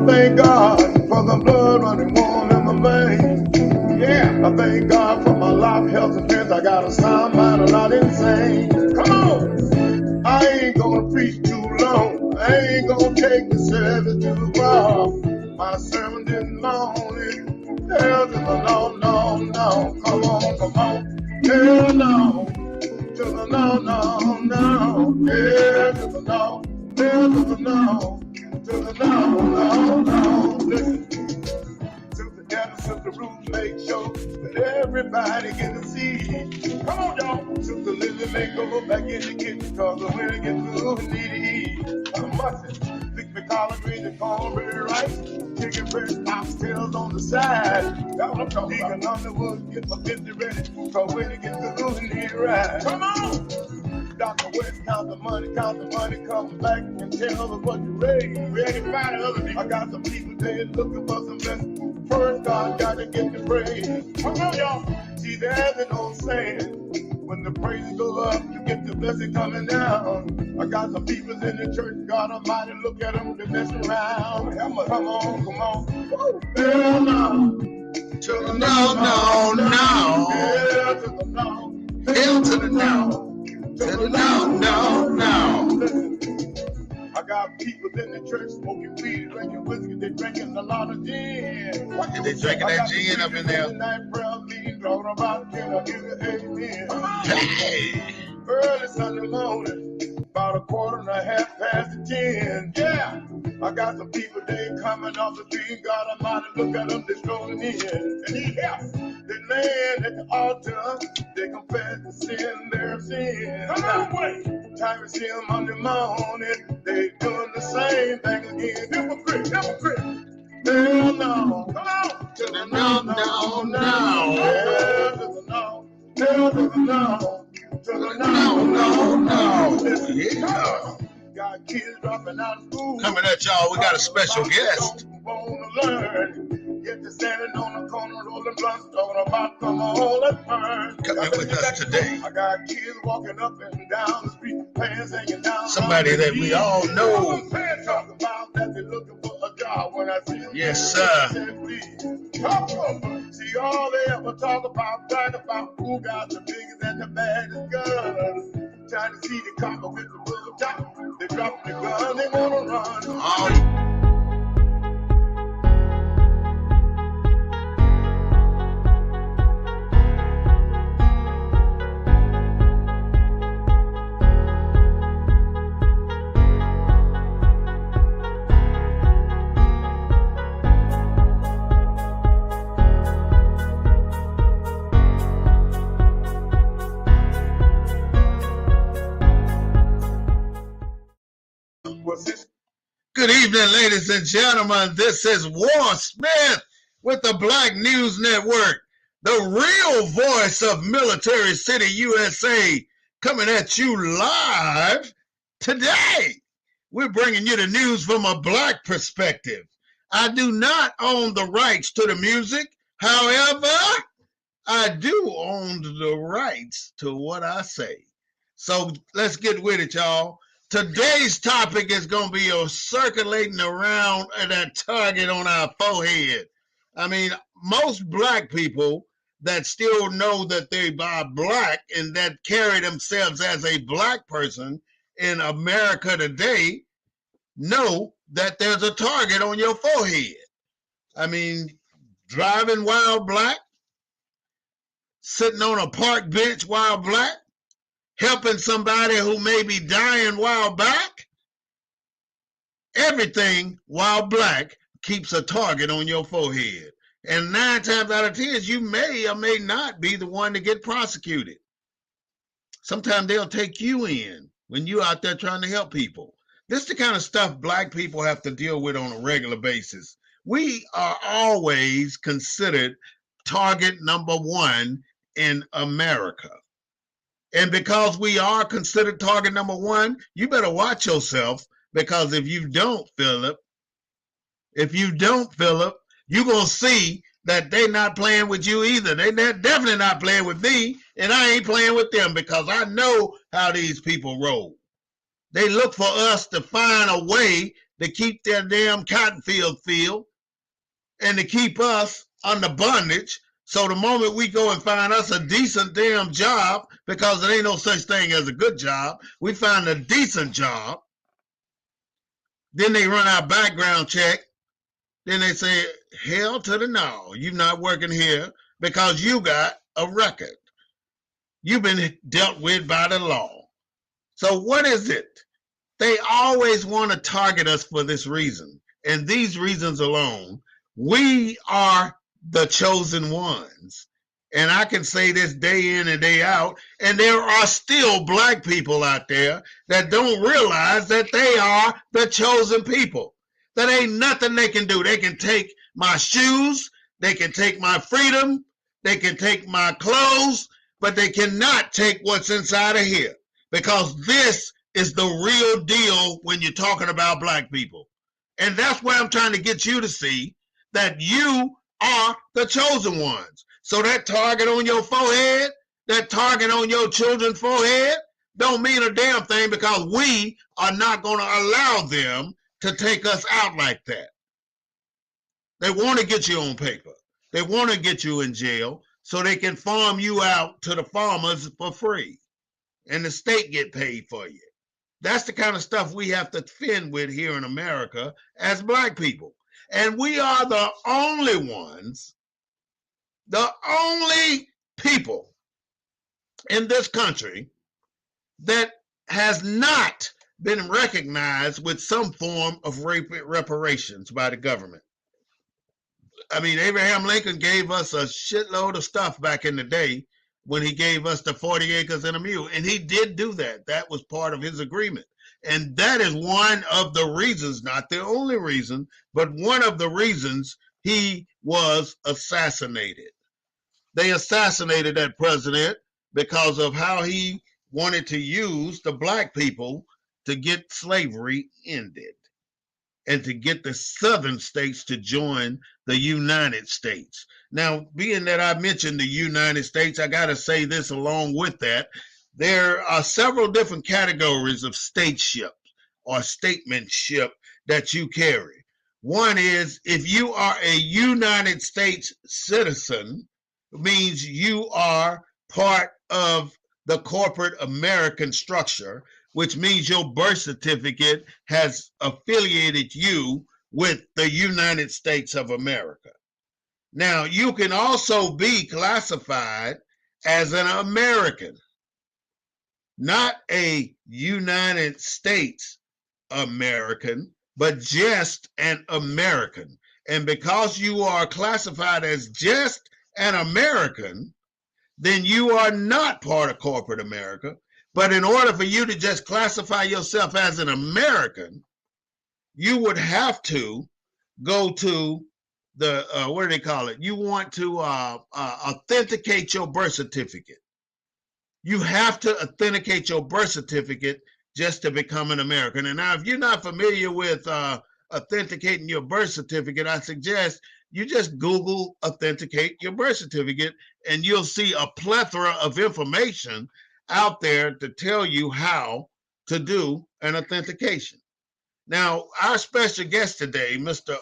thank God for the blood running warm in my veins. Yeah, I thank God for my life, health, and strength. I got a sound mind, I'm not insane. Come on! I ain't gonna preach too long. I ain't gonna take the service too far. My sermon didn't long. Hell to the no, no, no. Come on, come on. Hell no. To the no, no, no. Hell to the no. Hell to the no. To the no, no, no. Listen. To the dance, to the roof, make sure that everybody get to see. Come on, y'all. To the lily, make go back in the kitchen, cause the winter gets through and need to eat. I'm mustard, thick the collard greens and cornbread rice, chicken breast, oxtails on the side. That's what I'm talking about. Deacon Underwood, get my 50 ready, cause when it gets through and need to ride. Come on! Dr. West, count the money, come back and tell us what you raised. Ready to find other people. I got some people there looking for some blessings. First, God got to get the praise. Come on, y'all. See, there's an old saying. When the praises go up, you get the blessing coming down. I got some people in the church, God Almighty, look at them, they're messing around. Come on, come on. Woo. Hell no. To the no, no, no. Hell to the no. Hell to the no. No. I got people in the church smoking weed, drinking whiskey, they drinking a lot of gin. What are they drinking that gin up in there? Night prayer meeting, talking about can I give you amen? Hey. Early Sunday morning, about 10:15. Yeah. I got some people, they coming off the street, God Almighty, look at them, they strolling in. They need help. They land at the altar, they confess to sin, their sin. Come on, wait. Time to see them Monday morning, they doing the same thing again. Hypocrite. Hell no. Come on. To the no. Hell to the no. Hell to the no. To the no. Yeah. Got kids dropping out of school. Coming at y'all, we got a special guest. Yet they're standing on the corner, rolling blunts, talking about come on, let's burn. Coming with us today. I got kids walking up and down the street, pants hanging down. Somebody that we all know. Talk about that they're looking for a job when I see them. Yes, sir. Talk over. See, all they ever talk about who got the biggest and the baddest guns. Trying to see the copper with the bullet top. They drop the gun, they wanna run. Good evening, ladies and gentlemen. This is Warren Smith with the Black News Network, the real voice of Military City, USA, coming at you live today. We're bringing you the news from a black perspective. I do not own the rights to the music. However, I do own the rights to what I say. So let's get with it, y'all. Today's topic is going to be circulating around that target on our forehead. I mean, most black people that still know that they are black and that carry themselves as a black person in America today know that there's a target on your forehead. I mean, driving while black, sitting on a park bench while black, helping somebody who may be dying while black. Everything while black keeps a target on your forehead. And 9 times out of 10, you may or may not be the one to get prosecuted. Sometimes they'll take you in when you're out there trying to help people. This is the kind of stuff black people have to deal with on a regular basis. We are always considered target number 1 in America. And because we are considered target number 1, you better watch yourself, because if you don't, Philip, you're going to see that they're not playing with you either. They're definitely not playing with me, and I ain't playing with them, because I know how these people roll. They look for us to find a way to keep their damn cotton field filled and to keep us under bondage. So the moment we go and find us a decent damn job, because there ain't no such thing as a good job, we find a decent job, then they run our background check. Then they say, hell to the no, you're not working here because you got a record. You've been dealt with by the law. So what is it? They always want to target us for this reason. And these reasons alone, we are the chosen ones. And I can say this day in and day out, and there are still black people out there that don't realize that they are the chosen people. That ain't nothing they can do. They can take my shoes, they can take my freedom, they can take my clothes, but they cannot take what's inside of here. Because this is the real deal when you're talking about black people. And that's where I'm trying to get you to see that you are the chosen ones. So that target on your forehead, that target on your children's forehead, don't mean a damn thing, because we are not going to allow them to take us out like that. They want to get you on paper. They want to get you in jail so they can farm you out to the farmers for free. And the state get paid for you. That's the kind of stuff we have to fend with here in America as black people. And we are the only ones, the only people in this country that has not been recognized with some form of reparations by the government. I mean, Abraham Lincoln gave us a shitload of stuff back in the day when he gave us the 40 acres and a mule. And he did do that. That was part of his agreement. And that is one of the reasons, not the only reason, but one of the reasons he was assassinated. They assassinated that president because of how he wanted to use the black people to get slavery ended and to get the southern states to join the United States. Now, being that I mentioned the United States, I got to say this along with that. There are several different categories of stateship or statementship that you carry. One is, if you are a United States citizen, it means you are part of the corporate American structure, which means your birth certificate has affiliated you with the United States of America. Now, you can also be classified as an American, not a United States American, but just an American. And because you are classified as just an American, then you are not part of corporate America. But in order for you to just classify yourself as an American, you would have to go to the, what do they call it? You want to authenticate your birth certificate. You have to authenticate your birth certificate just to become an American. And now, if you're not familiar with authenticating your birth certificate, I suggest you just Google authenticate your birth certificate, and you'll see a plethora of information out there to tell you how to do an authentication. Now, our special guest today, Mr.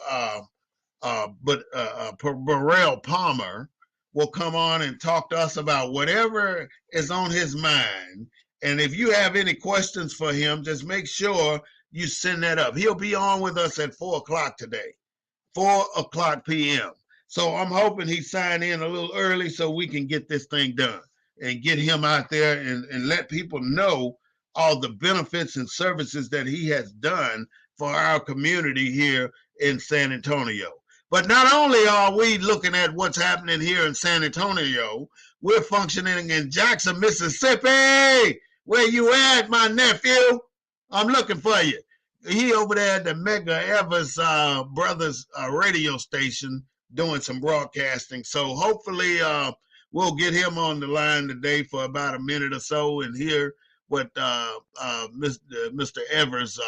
Burrell Palmer, will come on and talk to us about whatever is on his mind. And if you have any questions for him, just make sure you send that up. He'll be on with us at 4 o'clock today, 4 o'clock p.m. So I'm hoping he signed in a little early so we can get this thing done and get him out there and let people know all the benefits and services that he has done for our community here in San Antonio. But not only are we looking at what's happening here in San Antonio, we're functioning in Jackson, Mississippi. Where you at, my nephew? I'm looking for you. He over there at the Medgar Evers Brothers radio station doing some broadcasting. So hopefully we'll get him on the line today for about a minute or so and hear what Mr. Evers'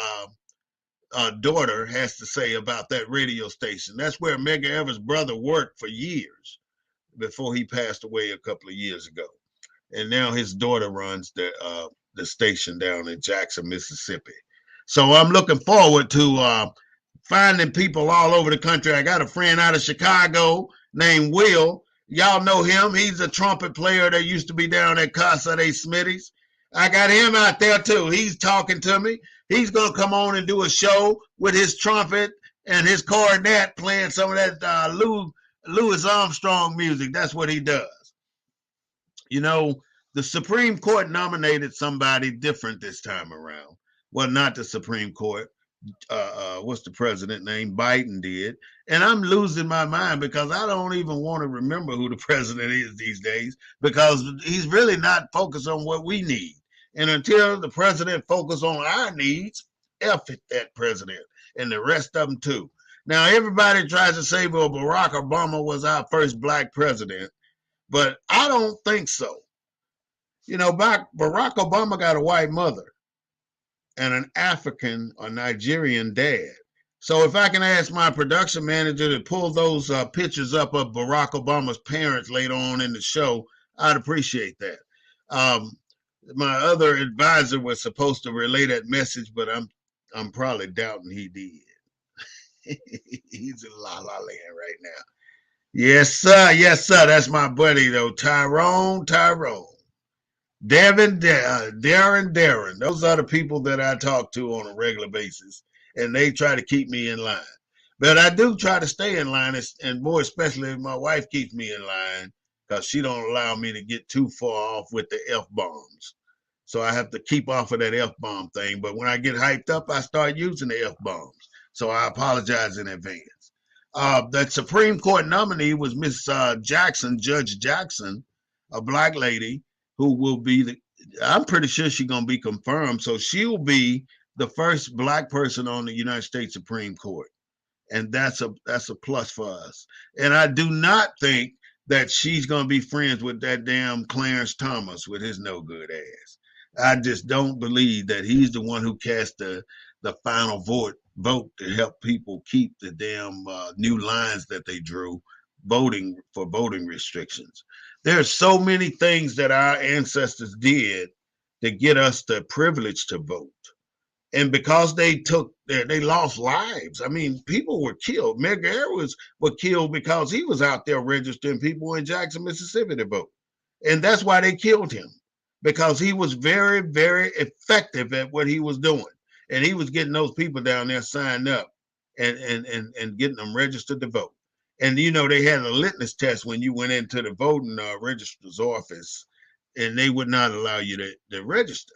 daughter has to say about that radio station. That's where Medgar Evers' brother worked for years before he passed away a couple of years ago. And now his daughter runs the station down in Jackson, Mississippi. So I'm looking forward to finding people all over the country. I got a friend out of Chicago named Will. Y'all know him. He's a trumpet player that used to be down at Casa de Smitty's. I got him out there too. He's talking to me. He's going to come on and do a show with his trumpet and his cornet playing some of that Louis Armstrong music. That's what he does. You know, the Supreme Court nominated somebody different this time around. Well, not the Supreme Court. What's the president name? Biden did. And I'm losing my mind because I don't even want to remember who the president is these days because he's really not focused on what we need. And until the president focuses on our needs, F it, that president and the rest of them too. Now, everybody tries to say, well, Barack Obama was our first black president, but I don't think so. You know, Barack Obama got a white mother and an African or Nigerian dad. So if I can ask my production manager to pull those pictures up of Barack Obama's parents later on in the show, I'd appreciate that. My other advisor was supposed to relay that message, but I'm probably doubting he did. He's in La La Land right now. Yes, sir. Yes, sir. That's my buddy, though. Tyrone. Darren. Those are the people that I talk to on a regular basis, and they try to keep me in line. But I do try to stay in line, and more especially if my wife keeps me in line because she don't allow me to get too far off with the F-bombs. So I have to keep off of that F-bomb thing. But when I get hyped up, I start using the F-bombs. So I apologize in advance. That Supreme Court nominee was Miss Jackson, Judge Jackson, a black lady who will be I'm pretty sure she's going to be confirmed. So she'll be the first black person on the United States Supreme Court. And that's a plus for us. And I do not think that she's going to be friends with that damn Clarence Thomas with his no good ass. I just don't believe that he's the one who cast the final vote to help people keep the damn new lines that they drew voting restrictions. There are so many things that our ancestors did to get us the privilege to vote. And because they lost lives. I mean, people were killed. Medgar was killed because he was out there registering people in Jackson, Mississippi to vote. And that's why they killed him, because he was very, very effective at what he was doing. And he was getting those people down there signed up and getting them registered to vote. And, you know, they had a litmus test when you went into the voting registrar's office, and they would not allow you to register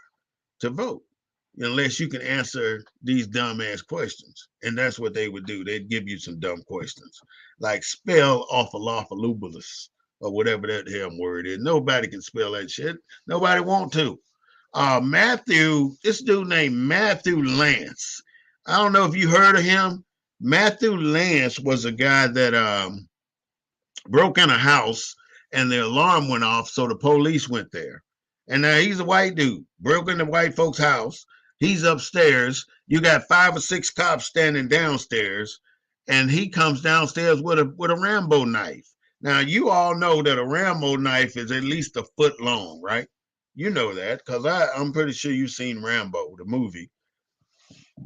to vote unless you can answer these dumbass questions. And that's what they would do. They'd give you some dumb questions, like spell awfulophalubulus or whatever that damn word is. Nobody can spell that shit. Nobody want to. This dude named Matthew Lance. I don't know if you heard of him. Matthew Lance was a guy that broke in a house and the alarm went off, so the police went there. And now he's a white dude, broke into white folks' house. He's upstairs. You got 5 or 6 cops standing downstairs, and he comes downstairs with a Rambo knife. Now, you all know that a Rambo knife is at least a foot long, right? You know that because I'm pretty sure you've seen Rambo, the movie.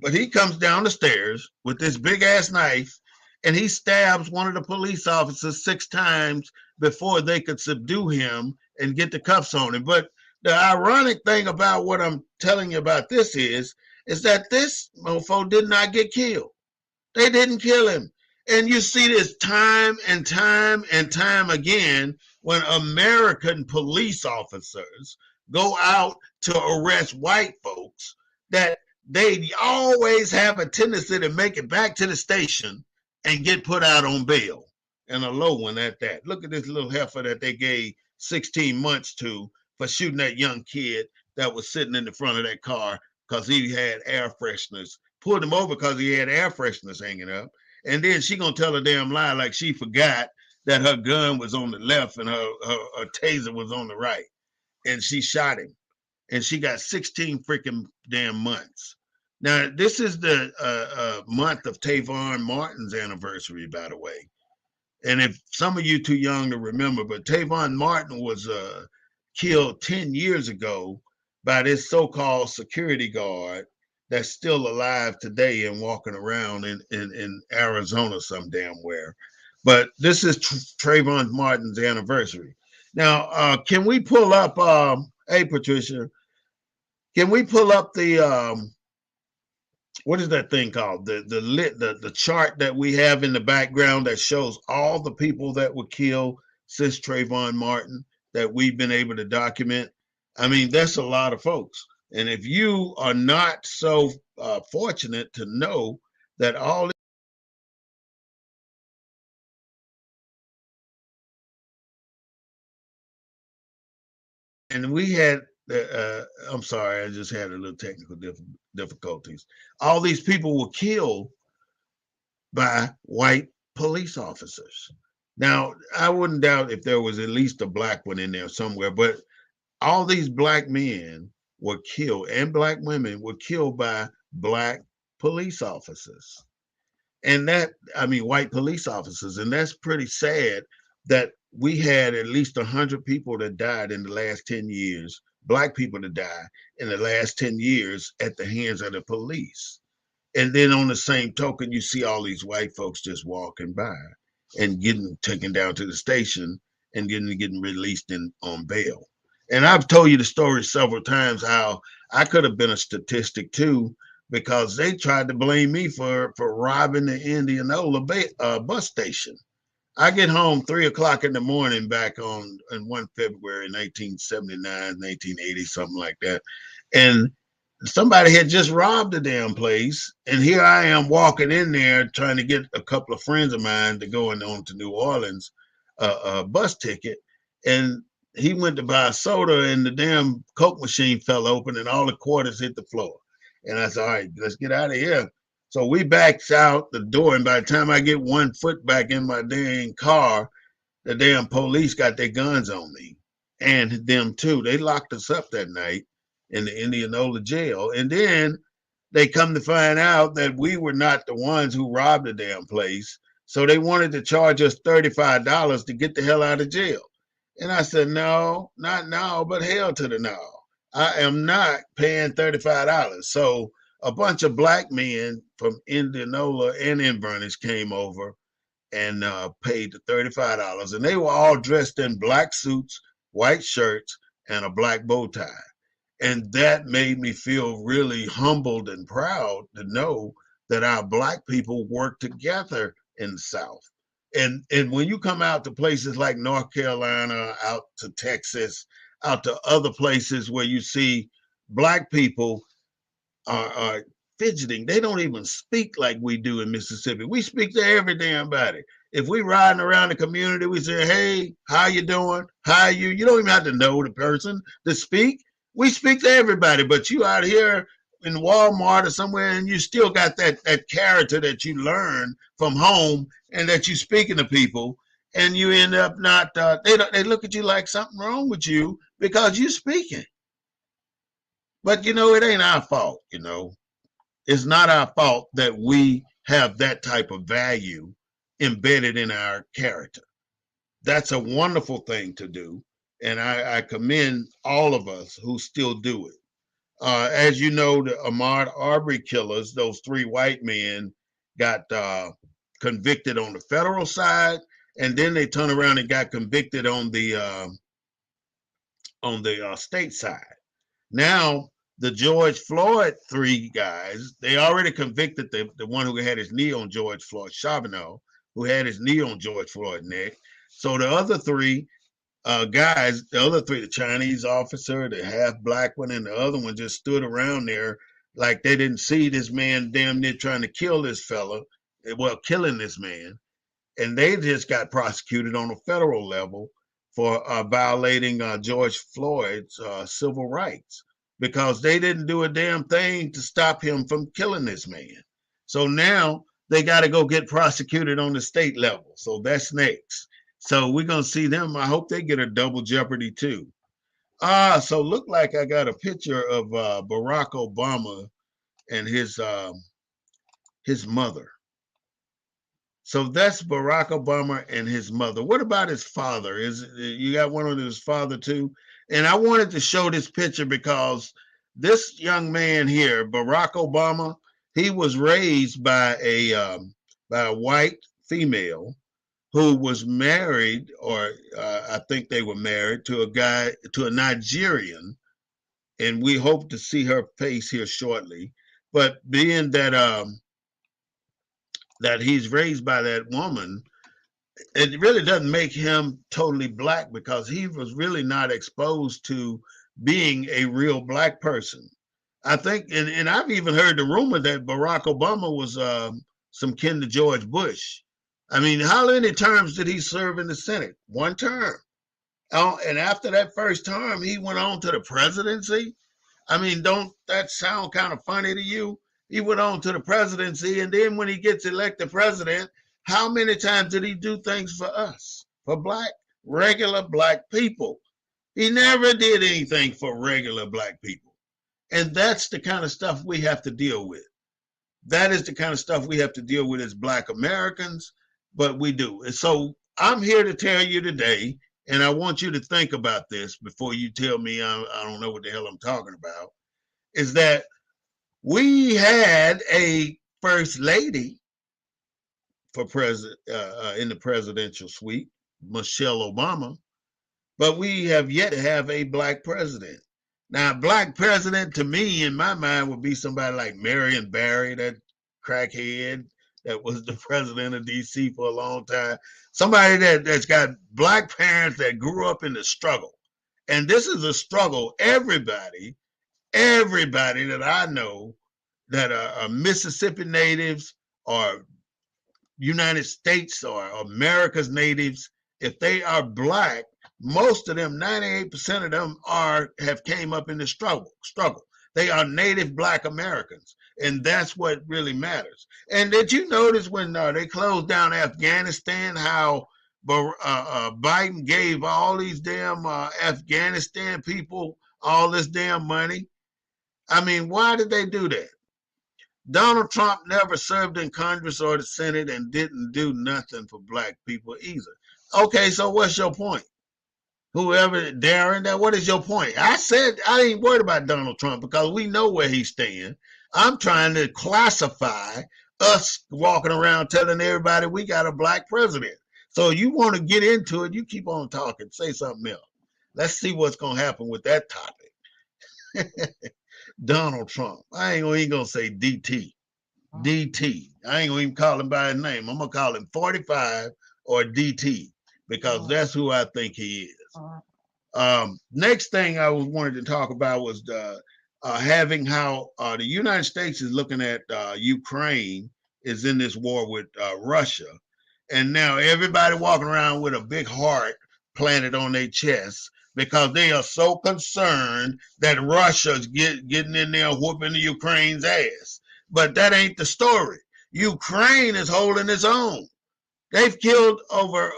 But he comes down the stairs with this big-ass knife, and he stabs one of the police officers 6 times before they could subdue him and get the cuffs on him. But the ironic thing about what I'm telling you about this is that this mofo did not get killed. They didn't kill him. And you see this time and time and time again when American police officers go out to arrest white folks, that they always have a tendency to make it back to the station and get put out on bail, and a low one at that. Look at this little heifer that they gave 16 months to for shooting that young kid that was sitting in the front of that car because he had air fresheners. Pulled him over because he had air fresheners hanging up. And then she gonna tell a damn lie like she forgot that her gun was on the left and her taser was on the right. And she shot him. And she got 16 freaking damn months. Now, this is the month of Trayvon Martin's anniversary, by the way. And if some of you too young to remember, but Trayvon Martin was killed 10 years ago by this so-called security guard that's still alive today and walking around in Arizona some damn where. But this is Trayvon Martin's anniversary. Now, can we pull up, hey, Patricia, can we pull up the, what is that thing called? The chart that we have in the background that shows all the people that were killed since Trayvon Martin that we've been able to document. I mean, that's a lot of folks. And if you are not so fortunate to know that all, and we had, I'm sorry, I just had a little technical difficulties. All these people were killed by white police officers. Now, I wouldn't doubt if there was at least a black one in there somewhere, but all these black men were killed and black women were killed by black police officers. And that, I mean, white police officers. And that's pretty sad that we had at least 100 people that died in the last 10 years, black people that died in the last 10 years at the hands of the police. And then on the same token, you see all these white folks just walking by and getting taken down to the station and getting released on bail. And I've told you the story several times how I could have been a statistic too, because they tried to blame me for robbing the Indianola bus station. I get home 3 o'clock in the morning back on in 1 February 1979, 1980, something like that. And somebody had just robbed the damn place. And here I am walking in there trying to get a couple of friends of mine to go on to New Orleans, a bus ticket. And he went to buy a soda and the damn Coke machine fell open and all the quarters hit the floor. And I said, all right, let's get out of here. So we backed out the door, and by the time I get 1 foot back in my dang car, the damn police got their guns on me and them too. They locked us up that night in the Indianola jail. And then they come to find out that we were not the ones who robbed the damn place. So they wanted to charge us $35 to get the hell out of jail. And I said, no, not now, but hell to the no. I am not paying $35. So a bunch of black men from Indianola and Inverness came over and paid the $35. And they were all dressed in black suits, white shirts, and a black bow tie. And that made me feel really humbled and proud to know that our black people work together in the South. And when you come out to places like North Carolina, out to Texas, out to other places where you see black people are fidgeting. They don't even speak like we do in Mississippi. We speak to every damn body. If we riding around the community, we say, hey, how you doing? How you? You don't even have to know the person to speak. We speak to everybody, but you out here in Walmart or somewhere and you still got that character that you learn from home and that you speaking to people and you end up not, they look at you like something wrong with you because you speaking. But, it ain't our fault, It's not our fault that we have that type of value embedded in our character. That's a wonderful thing to do. And I commend all of us who still do it. As you know, the Ahmaud Arbery killers, those 3 white men got convicted on the federal side, and then they turned around and got convicted on the state side. Now, the George Floyd 3 guys, they already convicted the one who had his knee on George Floyd, Charbonneau, who had his knee on George Floyd's neck. So the other 3 guys, the other 3, the Chinese officer, the half black one, and the other one just stood around there like they didn't see this man damn near trying to kill this fella, killing this man. And they just got prosecuted on a federal level for violating George Floyd's civil rights because they didn't do a damn thing to stop him from killing this man. So now they got to go get prosecuted on the state level. So that's next. So we're going to see them. I hope they get a double jeopardy too. So look like I got a picture of Barack Obama and his mother. So that's Barack Obama and his mother. What about his father? You got one of his father too? And I wanted to show this picture because This young man here, Barack Obama, he was raised by a white female who was married, or I think they were married to a Nigerian, and we hope to see her face here shortly. But being that he's raised by that woman, it really doesn't make him totally black because he was really not exposed to being a real black person. I think, and I've even heard the rumor that Barack Obama was some kin to George Bush. I mean, how many terms did he serve in the Senate? One term. And after that first term, he went on to the presidency. I mean, don't that sound kind of funny to you? He went on to the presidency, and then when he gets elected president, how many times did he do things for us, for regular black people? He never did anything for regular black people. And that's the kind of stuff we have to deal with. That is the kind of stuff we have to deal with as black Americans, but we do. And so I'm here to tell you today, and I want you to think about this before you tell me I don't know what the hell I'm talking about, is that we had a first lady for president in the presidential suite, Michelle Obama, but we have yet to have a black president. Now, a black president to me, in my mind, would be somebody like Marion Barry, that crackhead that was the president of D.C. for a long time. Somebody that's got black parents that grew up in the struggle. And this is a struggle everybody that I know that are Mississippi natives or United States or America's natives, if they are black, most of them, 98% of them have came up in the struggle. They are native black Americans, and that's what really matters. And did you notice when they closed down Afghanistan, how Biden gave all these damn Afghanistan people all this damn money? I mean, why did they do that? Donald Trump never served in Congress or the Senate and didn't do nothing for black people either. Okay, so what's your point? Whoever, Darren, what is your point? I said I ain't worried about Donald Trump because we know where he stands. I'm trying to classify us walking around telling everybody we got a black president. So you want to get into it, you keep on talking, say something else. Let's see what's going to happen with that topic. Donald Trump. I ain't even going to say DT. DT. I ain't going to even call him by his name. I'm going to call him 45 or DT because that's who I think he is. Next thing I wanted to talk about was having how the United States is looking at Ukraine is in this war with Russia. And now everybody walking around with a big heart planted on their chest because they are so concerned that Russia's getting in there whooping the Ukraine's ass. But that ain't the story. Ukraine is holding its own. They've killed over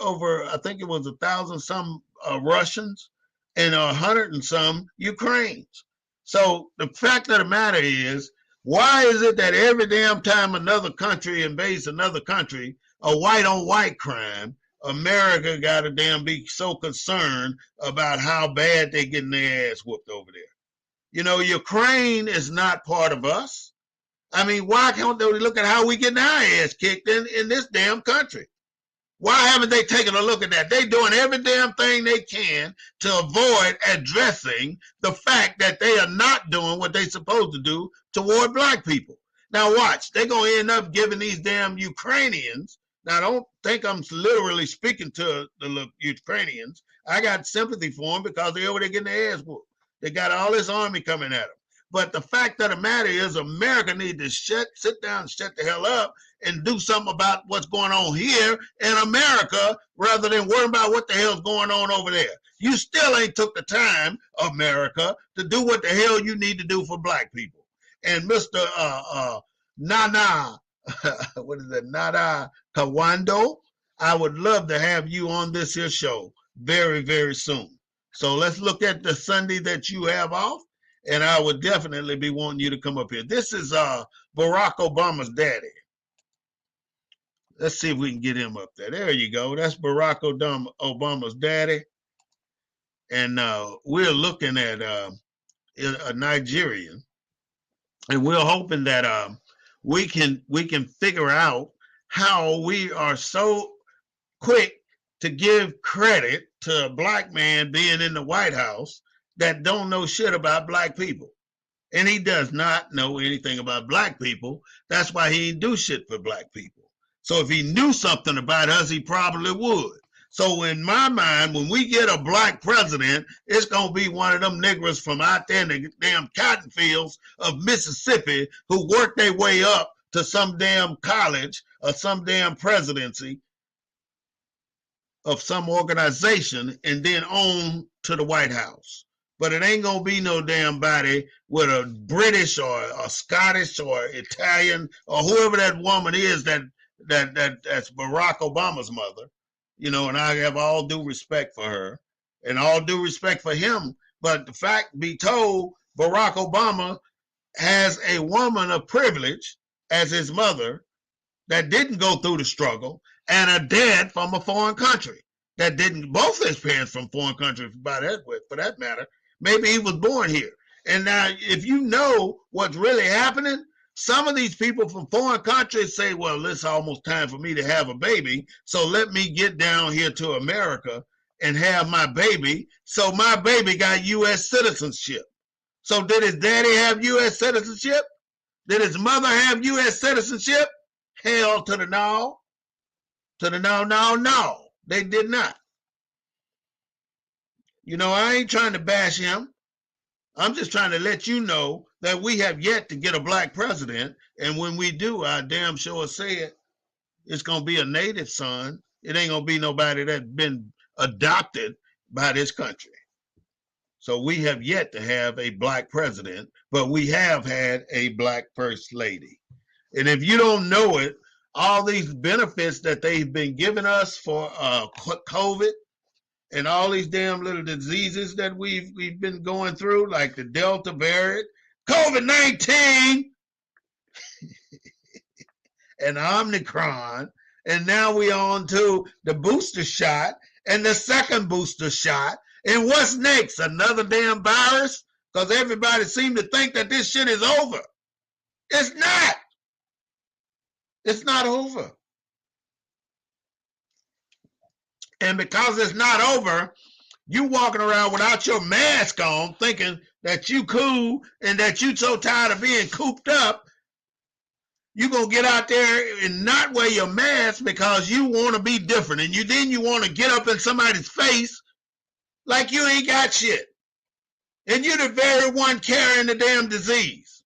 I think it was 1,000 some Russians and 100 and some Ukrainians. So the fact of the matter is, why is it that every damn time another country invades another country, a white on white crime, America got to damn be so concerned about how bad they getting their ass whooped over there? You know, Ukraine is not part of us. I mean, why can't they look at how we getting our ass kicked in this damn country? Why haven't they taken a look at that? They're doing every damn thing they can to avoid addressing the fact that they are not doing what they're supposed to do toward black people. Now watch, they're going to end up giving these damn Ukrainians. Now don't think I'm literally speaking to the Ukrainians. I got sympathy for them because they're over there getting their ass whooped. They got all this army coming at them. But the fact of the matter is America needs to sit down and shut the hell up and do something about what's going on here in America rather than worrying about what the hell's going on over there. You still ain't took the time, America, to do what the hell you need to do for black people. And Mr. Nana, what is it, Nana Kawando, I would love to have you on this here show very, very soon. So let's look at the Sunday that you have off. And I would definitely be wanting you to come up here. This is Barack Obama's daddy. Let's see if we can get him up there. There you go. That's Barack Obama's daddy. And we're looking at a Nigerian, and we're hoping that we can figure out how we are so quick to give credit to a black man being in the White House that don't know shit about black people. And he does not know anything about black people. That's why he didn't do shit for black people. So if he knew something about us, he probably would. So in my mind, when we get a black president, it's going to be one of them niggers from out there in the damn cotton fields of Mississippi who worked their way up to some damn college or some damn presidency of some organization and then on to the White House. But it ain't going to be no damn body with a British or a Scottish or Italian or whoever that woman is that's Barack Obama's mother. You know, and I have all due respect for her and all due respect for him. But the fact be told, Barack Obama has a woman of privilege as his mother that didn't go through the struggle, and a dad from a foreign country that didn't, both his parents from foreign countries for that matter. Maybe he was born here. And now, if you know what's really happening, some of these people from foreign countries say, well, it's almost time for me to have a baby, so let me get down here to America and have my baby. So my baby got U.S. citizenship. So did his daddy have U.S. citizenship? Did his mother have U.S. citizenship? Hell to the no. To the no. They did not. You know, I ain't trying to bash him. I'm just trying to let you know that we have yet to get a black president. And when we do, I damn sure say it's going to be a native son. It ain't going to be nobody that's been adopted by this country. So we have yet to have a black president, but we have had a black first lady. And if you don't know it, all these benefits that they've been giving us for COVID and all these damn little diseases that we've been going through, like the Delta variant, COVID-19, and Omicron, and now we on to the booster shot and the second booster shot. And what's next? Another damn virus? Because everybody seems to think that this shit is over. It's not. It's not over. And because it's not over, you walking around without your mask on thinking that you cool and that you so tired of being cooped up, you're going to get out there and not wear your mask because you want to be different. And then you want to get up in somebody's face like you ain't got shit. And you're the very one carrying the damn disease.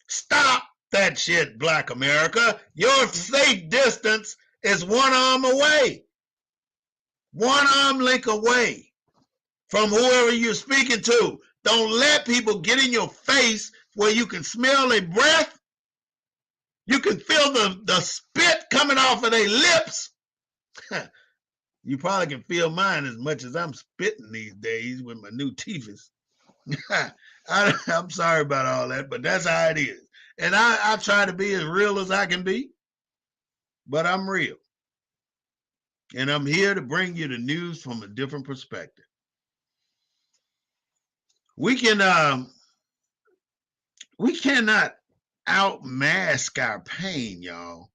Stop that shit, Black America. Your safe distance is one arm away. One arm length away from whoever you're speaking to. Don't let people get in your face where you can smell their breath. You can feel the spit coming off of their lips. You probably can feel mine as much as I'm spitting these days with my new teeth. I'm sorry about all that, but that's how it is. And I try to be as real as I can be, but I'm real. And I'm here to bring you the news from a different perspective. We cannot outmask our pain, y'all.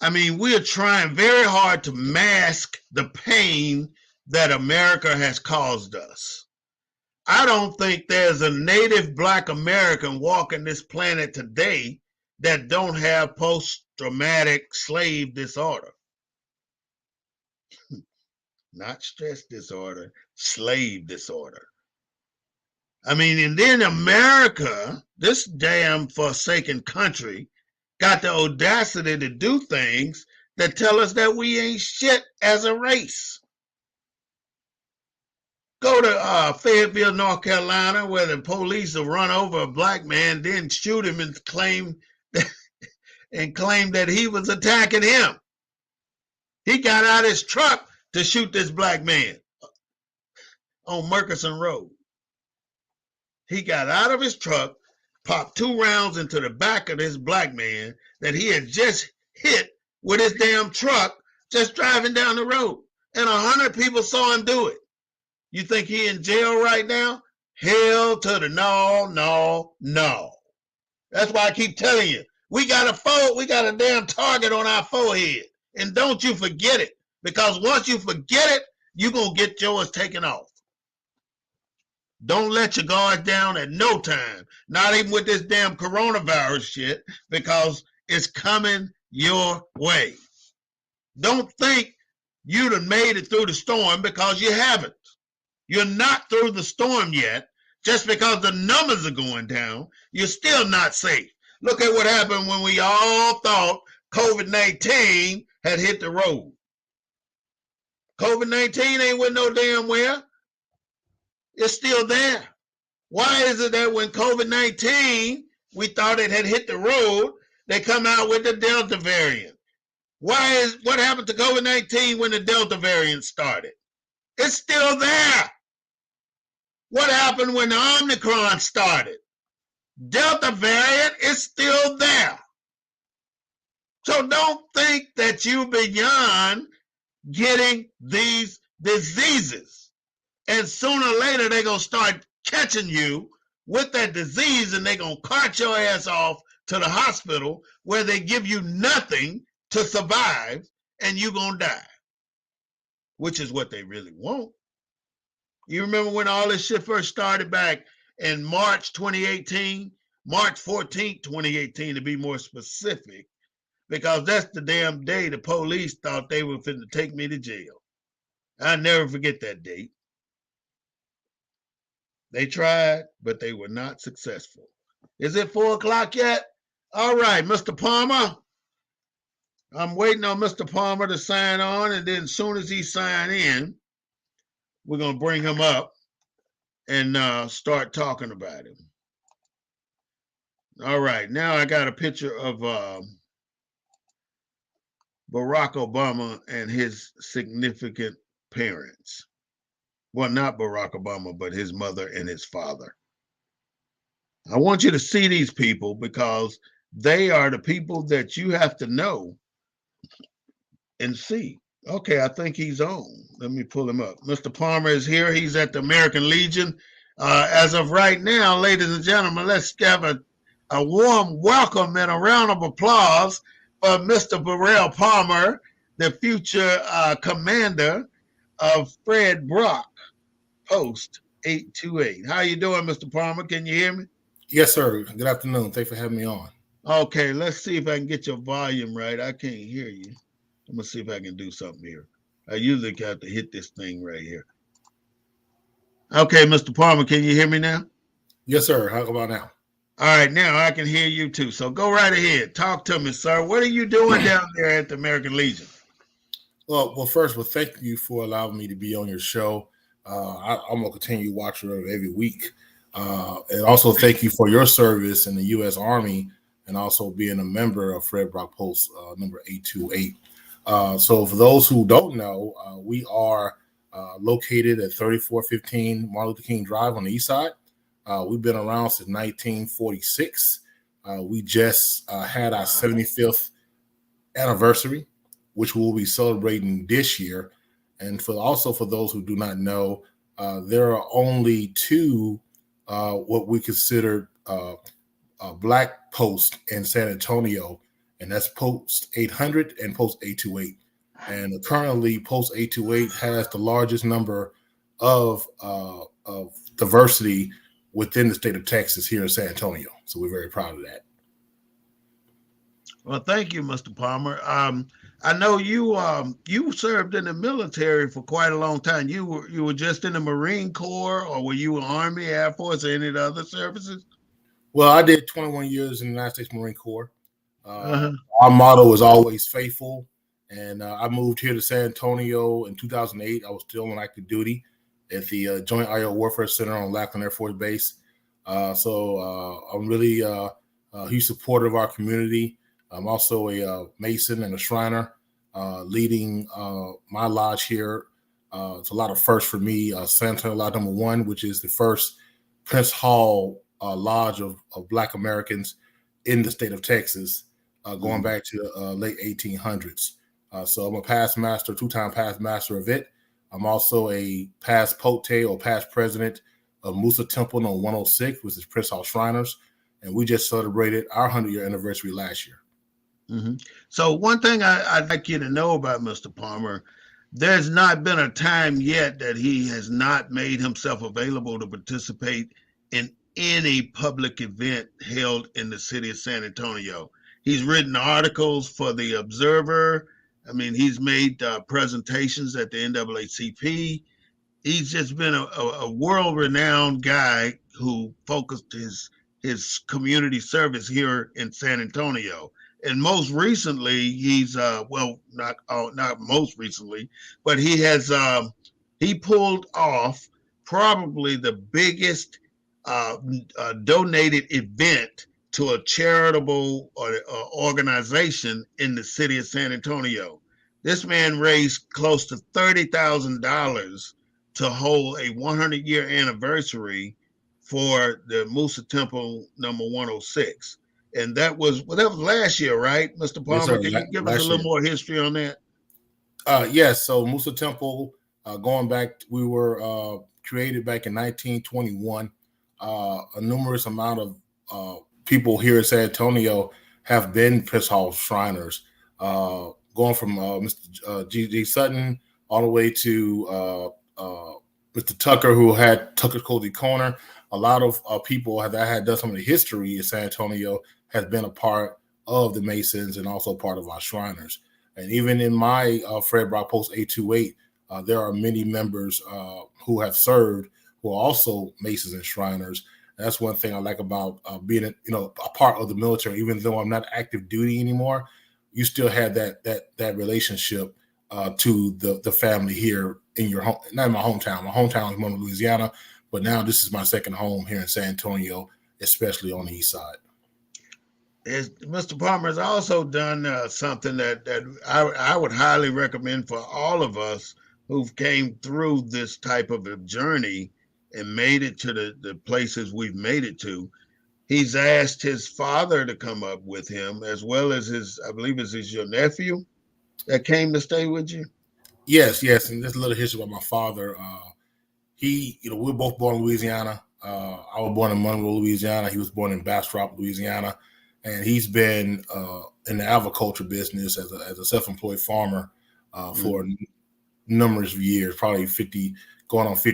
I mean, we're trying very hard to mask the pain that America has caused us. I don't think there's a native Black American walking this planet today that don't have post-traumatic slave disorder. Not stress disorder, slave disorder. I mean, and then America, this damn forsaken country, got the audacity to do things that tell us that we ain't shit as a race. Go to Fayetteville, North Carolina, where the police will run over a black man, then shoot him and claim that he was attacking him. He got out his truck to shoot this black man on Murchison Road. He got out of his truck, popped 2 rounds into the back of this black man that he had just hit with his damn truck just driving down the road. And 100 people saw him do it. You think he in jail right now? Hell to the no, no, no. That's why I keep telling you, we got a damn target on our forehead. And don't you forget it. Because once you forget it, you're going to get yours taken off. Don't let your guard down at no time. Not even with this damn coronavirus shit, because it's coming your way. Don't think you'd have made it through the storm, because you haven't. You're not through the storm yet. Just because the numbers are going down, you're still not safe. Look at what happened when we all thought COVID-19 had hit the road. COVID-19 ain't went no damn where. It's still there. Why is it that when COVID-19, we thought it had hit the road, they come out with the Delta variant? What happened to COVID-19 when the Delta variant started? It's still there. What happened when the Omicron started? Delta variant is still there. So don't think that you're beyond getting these diseases. And sooner or later, they're going to start catching you with that disease, and they're going to cart your ass off to the hospital where they give you nothing to survive, and you're going to die, which is what they really want. You remember when all this shit first started back in March 2018, March 14th, 2018, to be more specific, because that's the damn day the police thought they were finna take me to jail. I'll never forget that date. They tried, but they were not successful. Is it 4 o'clock yet? All right, Mr. Palmer. I'm waiting on Mr. Palmer to sign on, and then as soon as he sign in, we're going to bring him up and start talking about him. All right, now I got a picture of Barack Obama and his significant parents. Well, not Barack Obama, but his mother and his father. I want you to see these people because they are the people that you have to know and see. Okay, I think he's on. Let me pull him up. Mr. Palmer is here. He's at the American Legion. As of right now, ladies and gentlemen, let's have a warm welcome and a round of applause for Mr. Burrell Palmer, the future commander of Fred Brock Post 828. How you doing, Mr. Palmer? Can you hear me? Yes, sir. Good afternoon. Thanks for having me on. Okay, let's see if I can get your volume right. I can't hear you. I'm going to see if I can do something here. I usually have to hit this thing right here. Okay, Mr. Palmer, can you hear me now? Yes, sir. How about now? All right, now I can hear you too. So go right ahead. Talk to me, sir. What are you doing down there at the American Legion? Well, first, thank you for allowing me to be on your show. I'm going to continue watching it every week. And also thank you for your service in the U.S. Army and also being a member of Fred Brock Post number 828. So for those who don't know, we are located at 3415 Martin Luther King Drive on the east side. We've been around since 1946. We just had our 75th anniversary, which we'll be celebrating this year. And for those who do not know, there are only two what we consider black posts in San Antonio, and that's Post 800 and Post 828. And currently, Post 828 has the largest number of diversity within the state of Texas here in San Antonio. So we're very proud of that. Well, thank you, Mr. Palmer. I know you served in the military for quite a long time. You were just in the Marine Corps, or were you in Army, Air Force, or any of the other services? Well, I did 21 years in the United States Marine Corps. Our motto was always faithful. And I moved here to San Antonio in 2008. I was still on active duty at the Joint Aerial Warfare Center on Lackland Air Force Base. So I'm really a huge supporter of our community. I'm also a Mason and a Shriner, leading my lodge here. It's a lot of firsts for me. San Antonio Lodge number 1, which is the first Prince Hall Lodge of Black Americans in the state of Texas, going back to the late 1800s. So I'm a past master, 2-time past master of it. I'm also a past Pote or past president of Musa Temple on 106, which is Prince Hall Shriners. And we just celebrated our 100-year anniversary last year. Mm-hmm. So one thing I'd like you to know about Mr. Palmer, there's not been a time yet that he has not made himself available to participate in any public event held in the city of San Antonio. He's written articles for the Observer. I mean, he's made presentations at the NAACP. He's just been a world-renowned guy who focused his community service here in San Antonio. And most recently, he's not most recently, but he pulled off probably the biggest donated event to a charitable organization in the city of San Antonio. This man raised close to $30,000 to hold a 100-year anniversary for the Musa Temple number 106. And that was last year, right, Mr. Palmer? Yes, can you give us a little more history on that? Yes. So Musa Temple, going back, we were created back in 1921. A numerous amount of people here in San Antonio have been Prince Hall Shriners, going from Mr. G. Sutton all the way to Mr. Tucker, who had Tucker's Cozy Corner. A lot of people that had done some of the history in San Antonio has been a part of the Masons and also part of our Shriners. And even in my Fred Brock Post 828, there are many members who have served who are also Masons and Shriners. And that's one thing I like about being a part of the military. Even though I'm not active duty anymore, you still have that relationship to the family here in your home. Not in my hometown. My hometown is Monroe, Louisiana, but now this is my second home here in San Antonio, especially on the east side. Mr. Palmer has also done something that I would highly recommend for all of us who've came through this type of a journey and made it to the places we've made it to. He's asked his father to come up with him, as well as I believe it's your nephew that came to stay with you. Yes. And there's a little history about my father. We were both born in Louisiana. I was born in Monroe, Louisiana. He was born in Bastrop, Louisiana. And he's been in the agriculture business as a self-employed farmer for numerous of years, probably 50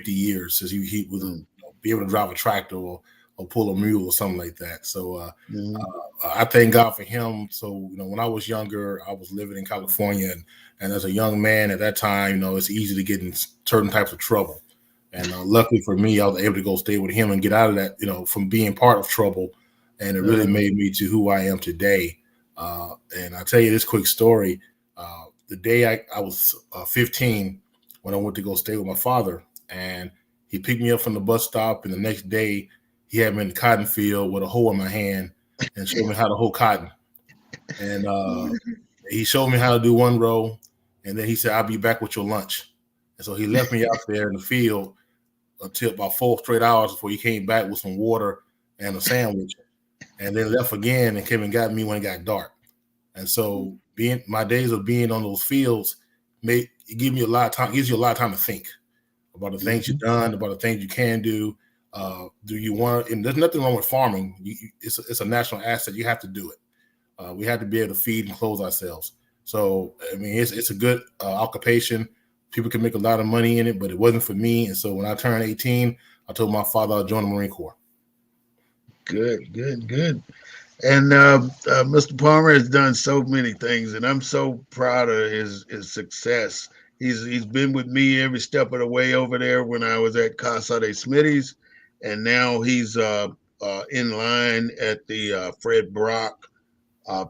years, since he would be able to drive a tractor or pull a mule or something like that. So I thank God for him. So when I was younger, I was living in California, and as a young man at that time, it's easy to get in certain types of trouble. And luckily for me, I was able to go stay with him and get out of that, from being part of trouble. And it really made me to who I am today. And I'll tell you this quick story. The day I was 15, when I went to go stay with my father, and he picked me up from the bus stop, and the next day he had me in the cotton field with a hoe in my hand and showed me how to hoe cotton. And he showed me how to do one row, and then he said, "I'll be back with your lunch." And so he left me out there in the field until about 4 straight hours before he came back with some water and a sandwich. And then left again and came and got me when it got dark. And so my days of being on those fields gives you a lot of time to think about the things you've done, about the things you can do. Do you want? And there's nothing wrong with farming. It's a national asset. You have to do it. We have to be able to feed and clothe ourselves. So I mean, it's a good occupation. People can make a lot of money in it, but it wasn't for me. And so when I turned 18, I told my father I'd join the Marine Corps. Good. And Mr. Palmer has done so many things, and I'm so proud of his success. He's been with me every step of the way over there when I was at Casa de Smitty's, and now he's in line at the Fred Brock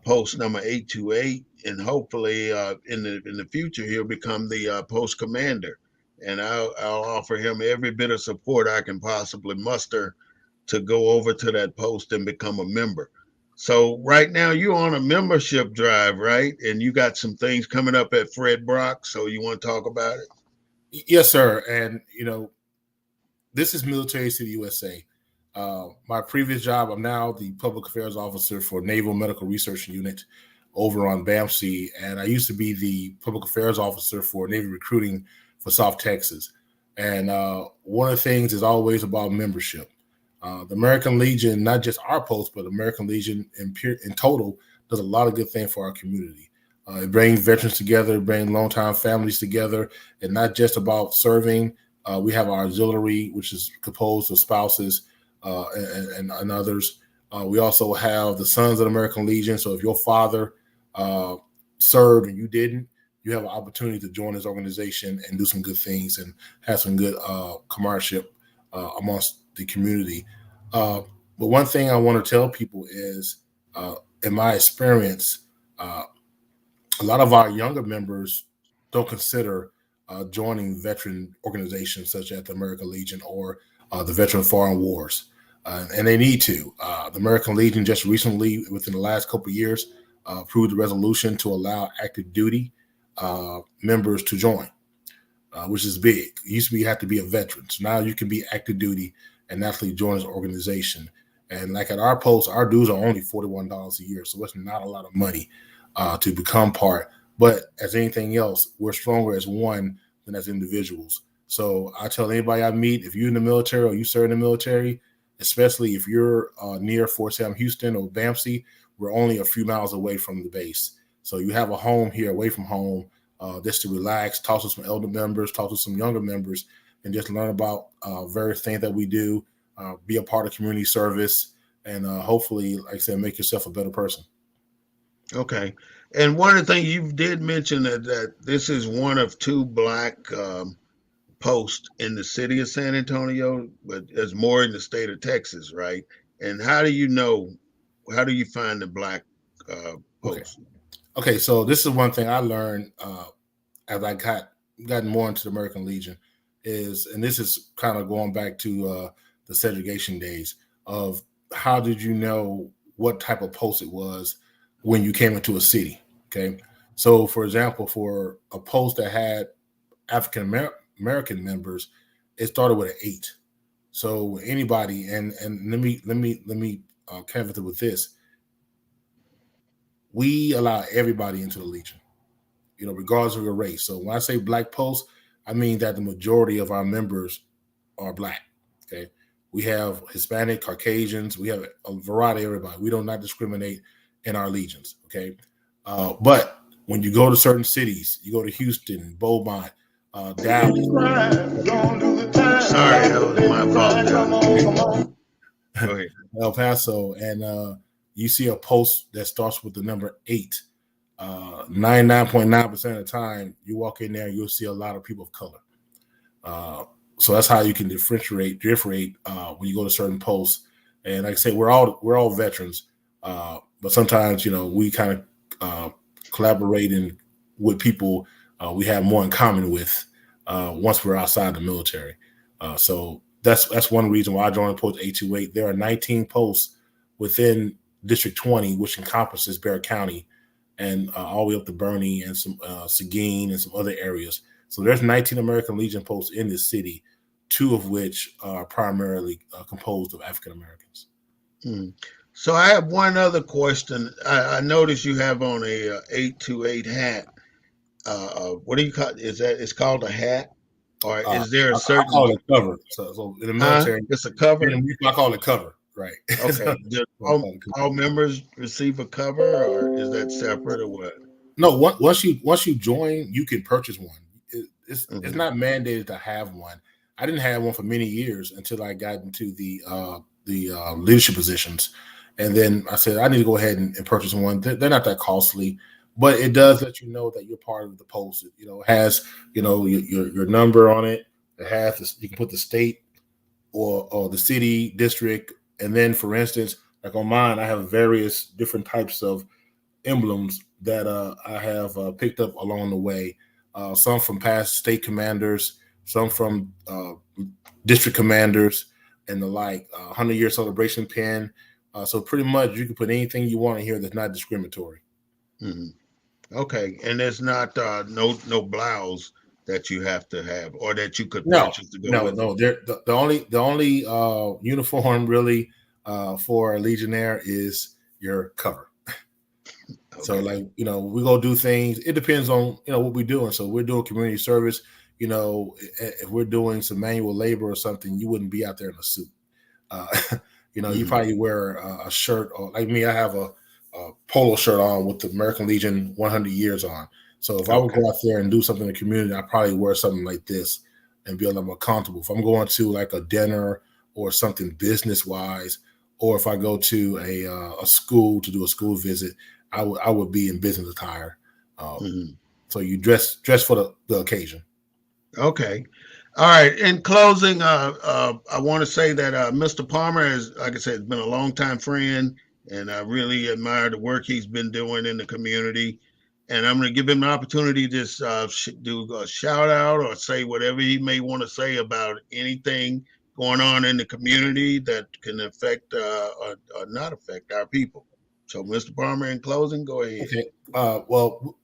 post number 828, and hopefully in the future he'll become the post commander. And I'll offer him every bit of support I can possibly muster to go over to that post and become a member. So right now you're on a membership drive, right? And you got some things coming up at Fred Brock. So you want to talk about it? Yes, sir. And, this is Military City USA. My previous job, I'm now the public affairs officer for Naval Medical Research Unit over on BAMC. And I used to be the public affairs officer for Navy recruiting for South Texas. And one of the things is always about membership. The American Legion, not just our post, but American Legion in total, does a lot of good things for our community. It brings veterans together, it brings longtime families together, and not just about serving. We have our auxiliary, which is composed of spouses and others. We also have the Sons of the American Legion. So if your father served and you didn't, you have an opportunity to join this organization and do some good things and have some good camaraderie amongst the community. But one thing I want to tell people is, in my experience, a lot of our younger members don't consider joining veteran organizations such as the American Legion or the Veteran Foreign Wars. And they need to. The American Legion just recently, within the last couple of years, approved a resolution to allow active duty members to join, which is big. It used to be you have to be a veteran. So now you can be active duty and actually join this organization. And like at our post, our dues are only $41 a year. So it's not a lot of money to become part. But as anything else, we're stronger as one than as individuals. So I tell anybody I meet, if you're in the military or you serve in the military, especially if you're near Fort Sam Houston or BAMC, we're only a few miles away from the base. So you have a home here away from home just to relax, talk to some elder members, talk to some younger members, and just learn about various things that we do, be a part of community service, and hopefully, like I said, make yourself a better person. Okay. And one of the things you did mention that this is one of two Black post in the city of San Antonio, but there's more in the state of Texas, right? And how do you find the Black post? Okay, so this is one thing I learned as I gotten more into the American Legion and this is kind of going back to the segregation days of how did you know what type of post it was when you came into a city, okay? So, for example, for a post that had African American members, it started with an 8. So anybody, and let me caveat with this: we allow everybody into the Legion, regardless of your race. So when I say Black post, I mean that the majority of our members are Black. Okay, we have Hispanic, Caucasians, we have a variety of everybody. We do not discriminate in our legions. Okay, but when you go to certain cities, you go to Houston, Beaumont, Dallas. Sorry, that was my fault. Go ahead. El Paso, and you see a post that starts with the number 8. 99.9% of the time, you walk in there, you'll see a lot of people of color. So that's how you can differentiate when you go to certain posts. And like I say, we're all veterans, but sometimes we kind of collaborating with people we have more in common with once we're outside the military. So that's one reason why I joined Post 828. There are 19 posts within District 20, which encompasses Bexar County and all the way up to Bernie and some Seguin and some other areas. So there's 19 American Legion posts in this city, 2 of which are primarily composed of African Americans. So I have one other question. I noticed you have on a 828 hat. What do you call it? It's called a hat? Or is there a certain... I call it cover. So in the military, it's a cover? I call it cover, right. Okay. all members receive a cover, or is that separate, or what? No, once you join, you can purchase one. It's not mandated to have one. I didn't have one for many years until I got into the leadership positions. And then I said, I need to go ahead and purchase one. They're not that costly, but it does let you know that you're part of the post. It has, your number on it. It has, you can put the state or the city, district. And then, for instance, like on mine, I have various different types of emblems that I have picked up along the way. Some from past state commanders, some from district commanders, and the like. 100-year celebration pin. So pretty much you can put anything you want in here that's not discriminatory. Okay, and there's not no blouse that you have to have or that you could purchase to go with. No. The only uniform really for a Legionnaire is your cover. Okay. So we go do things. It depends on what we're doing. So we're doing community service. if we're doing some manual labor or something, you wouldn't be out there in a suit. You probably wear a shirt, or like me, I have a polo shirt on with the American Legion 100 years on. So if I would go out there and do something in the community, I'd probably wear something like this and be a little more comfortable. If I'm going to like a dinner or something business wise, or if I go to a school to do a school visit, I would be in business attire. So you dress for the occasion. Okay. All right. In closing, I want to say that Mr. Palmer is, like I said, has been a longtime friend, and I really admire the work he's been doing in the community. And I'm going to give him an opportunity to just do a shout out or say whatever he may want to say about anything going on in the community that can affect or not affect our people. So, Mr. Palmer, in closing, go ahead. Okay. Well,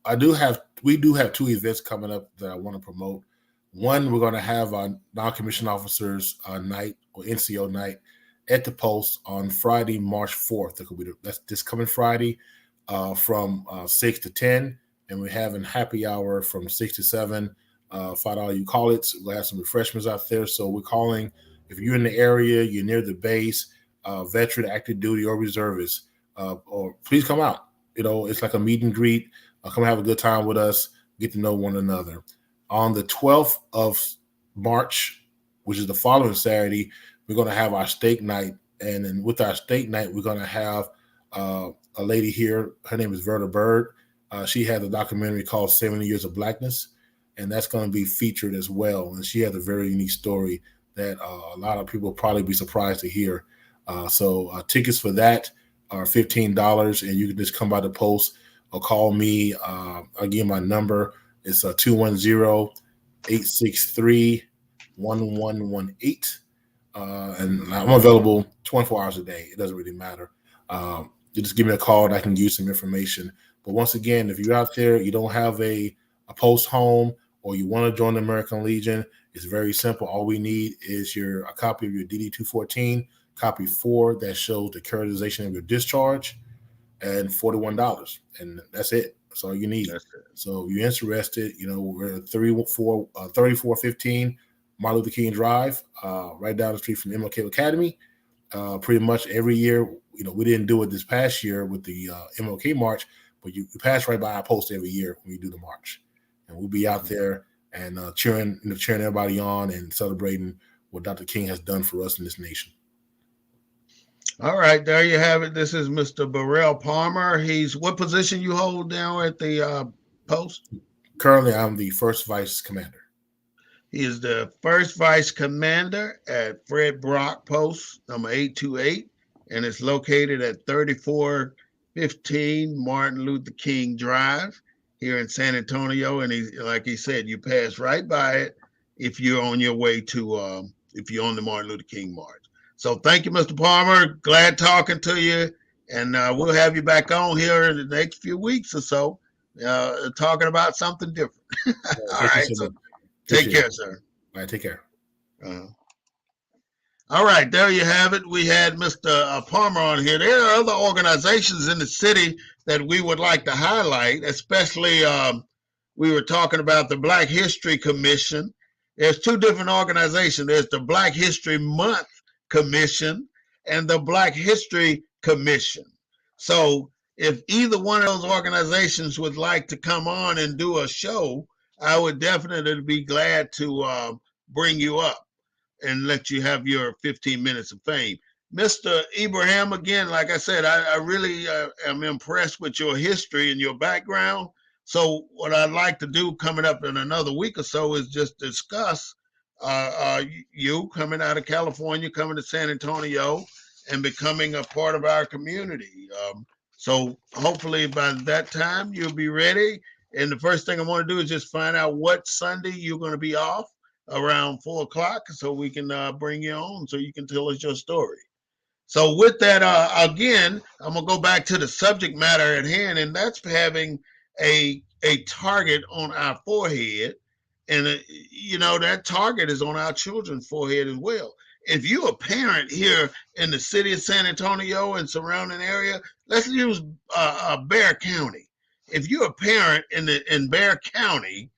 we do have 2 events coming up that I want to promote. One, we're going to have our non-commissioned officers night, or NCO night, at the Post on Friday, March 4th. That's this coming Friday from 6 to 10, and we're having happy hour from 6 to 7. $5 you call it. We'll have some refreshments out there. So we're calling, if you're in the area, you're near the base, veteran, active duty, or reservist, or please come out. It's like a meet and greet. Come have a good time with us, get to know one another. On the 12th of March, which is the following Saturday, we're going to have our steak night. And then with our steak night, we're going to have a lady here. Her name is Verda Bird. She has a documentary called 70 Years of Blackness, and that's going to be featured as well. And she has a very unique story that a lot of people will probably be surprised to hear. So tickets for that are $15, and you can just come by the Post or call me. Again, my number is 210-863-1118. And I'm available 24 hours a day. It doesn't really matter. You just give me a call and I can give you some information. But once again, if you're out there, you don't have a Post home, or you want to join the American Legion, it's very simple. All we need is a copy of your DD-214, copy 4 that shows the characterization of your discharge, and $41. And that's it. That's all you need. So if you're interested, we're at 3415 Martin Luther King Drive, right down the street from MLK Academy. Pretty much every year, we didn't do it this past year with the MLK March, but you pass right by our Post every year when you do the march. And we'll be out there and cheering everybody on and celebrating what Dr. King has done for us in this nation. All right, there you have it. This is Mr. Burrell Palmer. What position you hold down at the Post? Currently, I'm the first vice commander. He is the first vice commander at Fred Brock Post, number 828, and it's located at 3415 Martin Luther King Drive here in San Antonio. And like he said, you pass right by it if you're on your way to, if you're on the Martin Luther King March. So thank you, Mr. Palmer. Glad talking to you. And we'll have you back on here in the next few weeks or so, talking about something different. All right. So take care, sir. All right. Take care. All right. There you have it. We had Mr. Palmer on here. There are other organizations in the city that we would like to highlight, especially we were talking about the Black History Commission. There's 2 different organizations. There's the Black History Month Commission and the Black History Commission. So if either one of those organizations would like to come on and do a show, I would definitely be glad to bring you up and let you have your 15 minutes of fame. Mr. Ibrahim, again, like I said, I really am impressed with your history and your background. So what I'd like to do coming up in another week or so is just discuss you coming out of California, coming to San Antonio, and becoming a part of our community. So hopefully by that time you'll be ready. And the first thing I want to do is just find out what Sunday you're going to be off around 4 o'clock so we can bring you on so you can tell us your story. So with that, again, I'm going to go back to the subject matter at hand, and that's having a target on our forehead. And, that target is on our children's forehead as well. If you're a parent here in the city of San Antonio and surrounding area, let's use Bexar County. If you're a parent in Bexar County,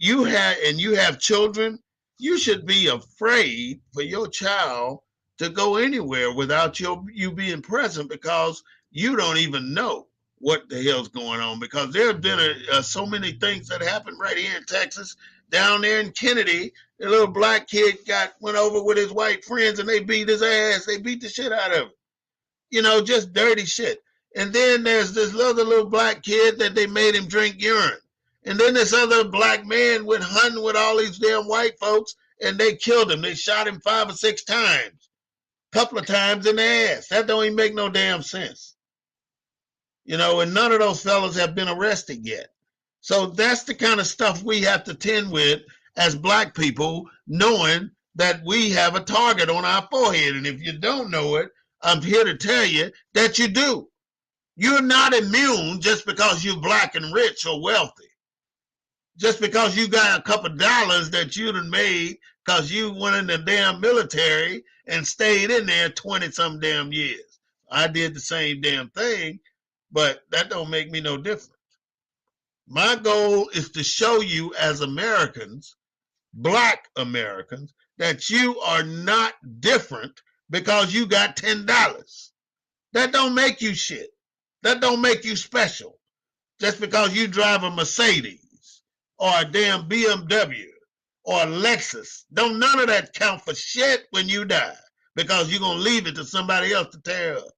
you have children, you should be afraid for your child to go anywhere without you being present, because you don't even know what the hell's going on. Because there have been so many things that happened right here in Texas. Down there in Kennedy, the little black kid went over with his white friends and they beat his ass. They beat the shit out of him. Just dirty shit. And then there's this other little black kid that they made him drink urine. And then this other black man went hunting with all these damn white folks and they killed him. They shot him 5 or 6 times, couple of times in the ass. That don't even make no damn sense. And none of those fellas have been arrested yet. So that's the kind of stuff we have to tend with as black people, knowing that we have a target on our forehead. And if you don't know it, I'm here to tell you that you do. You're not immune just because you're black and rich or wealthy. Just because you got a couple dollars that you done made because you went in the damn military and stayed in there 20-some damn years. I did the same damn thing, but that don't make me no different. My goal is to show you as Americans, black Americans, that you are not different because you got $10. That don't make you shit. That don't make you special. Just because you drive a Mercedes or a damn BMW or a Lexus, don't none of that count for shit when you die, because you're going to leave it to somebody else to tear up.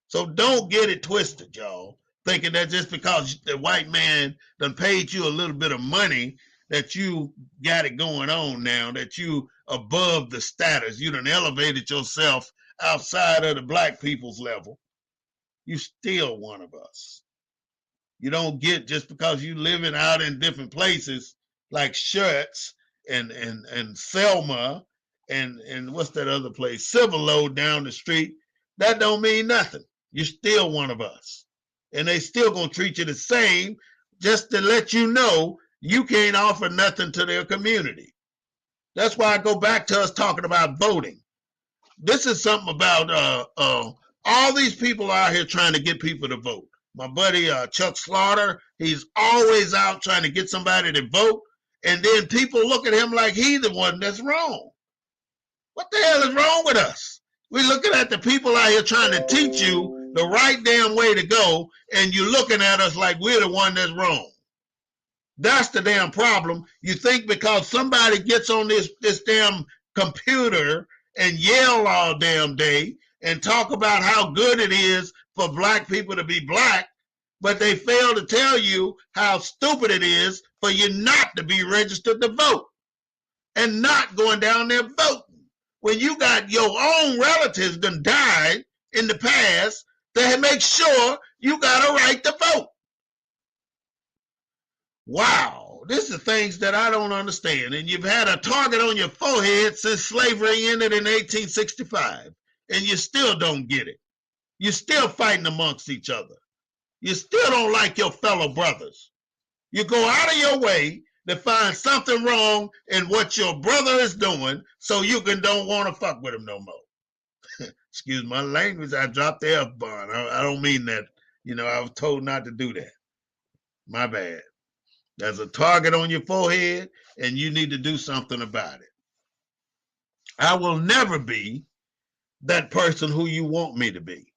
So don't get it twisted, y'all, thinking that just because the white man done paid you a little bit of money that you got it going on now, that you above the status, you done elevated yourself outside of the black people's level. You still one of us. You don't get just because you living out in different places like Schertz and Selma and what's that other place, Civil Load down the street. That don't mean nothing. You're still one of us. And they still gonna treat you the same, just to let you know you can't offer nothing to their community. That's why I go back to us talking about voting. This is something about all these people out here trying to get people to vote. My buddy Chuck Slaughter, he's always out trying to get somebody to vote, and then people look at him like he's the one that's wrong. What the hell is wrong with us? We're looking at the people out here trying to teach you the right damn way to go, and you're looking at us like we're the one that's wrong. That's the damn problem. You think because somebody gets on this damn computer and yell all damn day and talk about how good it is for black people to be black, but they fail to tell you how stupid it is for you not to be registered to vote and not going down there voting. When you got your own relatives that died in the past, they make sure you got a right to vote. Wow, this is things that I don't understand. And you've had a target on your forehead since slavery ended in 1865, and you still don't get it. You're still fighting amongst each other. You still don't like your fellow brothers. You go out of your way to find something wrong in what your brother is doing so you don't want to fuck with him no more. Excuse my language, I dropped the F-bomb. I don't mean that. I was told not to do that. My bad. There's a target on your forehead, and you need to do something about it. I will never be that person who you want me to be.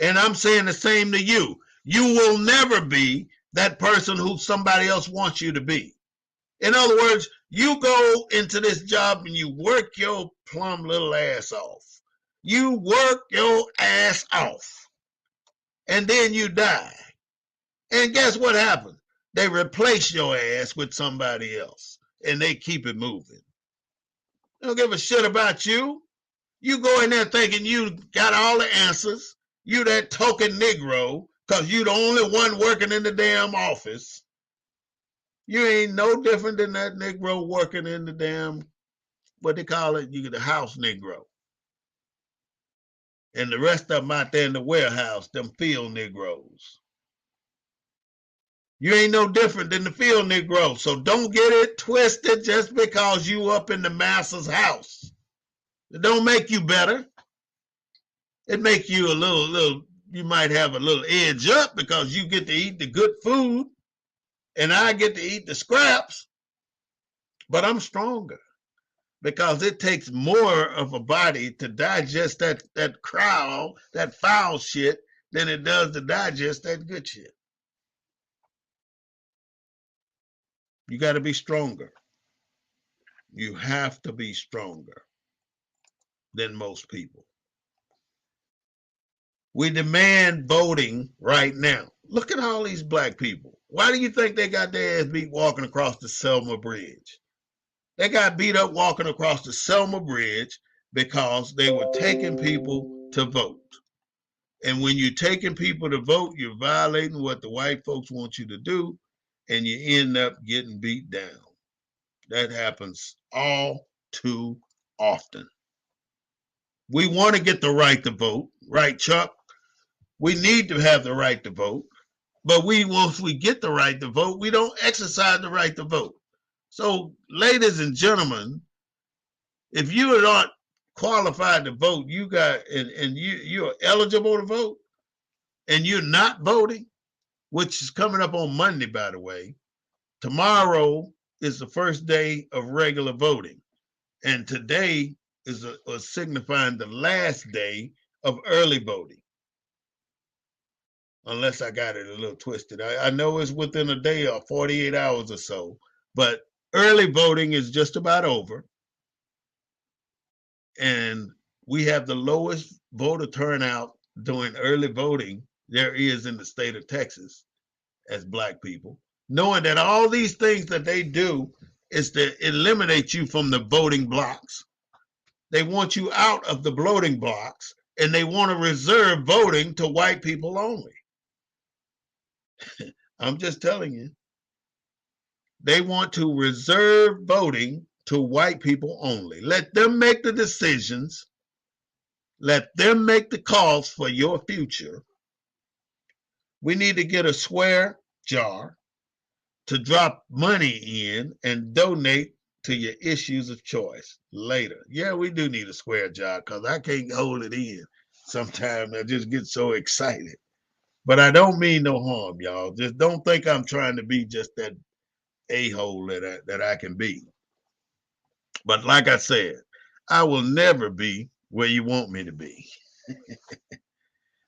And I'm saying the same to you. You will never be that person who somebody else wants you to be. In other words, you go into this job and you work your plumb little ass off. You work your ass off. And then you die. And guess what happens? They replace your ass with somebody else. And they keep it moving. They don't give a shit about you. You go in there thinking you got all the answers. You that token Negro, because you the only one working in the damn office. You ain't no different than that Negro working in the damn, what they call it, you get the house Negro. And the rest of them out there in the warehouse, them field Negroes. You ain't no different than the field Negro. So don't get it twisted just because you up in the master's house. It don't make you better. It make you a little, you might have a little edge up because you get to eat the good food and I get to eat the scraps. But I'm stronger because it takes more of a body to digest that crowd, that foul shit, than it does to digest that good shit. You got to be stronger. You have to be stronger than most people. We demand voting right now. Look at all these black people. Why do you think they got their ass beat walking across the Selma Bridge? They got beat up walking across the Selma Bridge because they were taking people to vote. And when you're taking people to vote, you're violating what the white folks want you to do, and you end up getting beat down. That happens all too often. We want to get the right to vote, right, Chuck? We need to have the right to vote, but once we get the right to vote, we don't exercise the right to vote. So, ladies and gentlemen, if you are not qualified to vote, you're eligible to vote, and you're not voting, which is coming up on Monday, by the way. Tomorrow is the first day of regular voting, and today is signifying the last day of early voting. Unless I got it a little twisted. I know it's within a day or 48 hours or so, but early voting is just about over. And we have the lowest voter turnout during early voting there is in the state of Texas as black people, knowing that all these things that they do is to eliminate you from the voting blocks. They want you out of the voting blocks, and they want to reserve voting to white people only. I'm just telling you. They want to reserve voting to white people only. Let them make the decisions. Let them make the calls for your future. We need to get a swear jar to drop money in and donate to your issues of choice later. Yeah, we do need a swear jar because I can't hold it in. Sometimes I just get so excited. But I don't mean no harm, y'all. Just don't think I'm trying to be just that a-hole that I can be. But like I said, I will never be where you want me to be.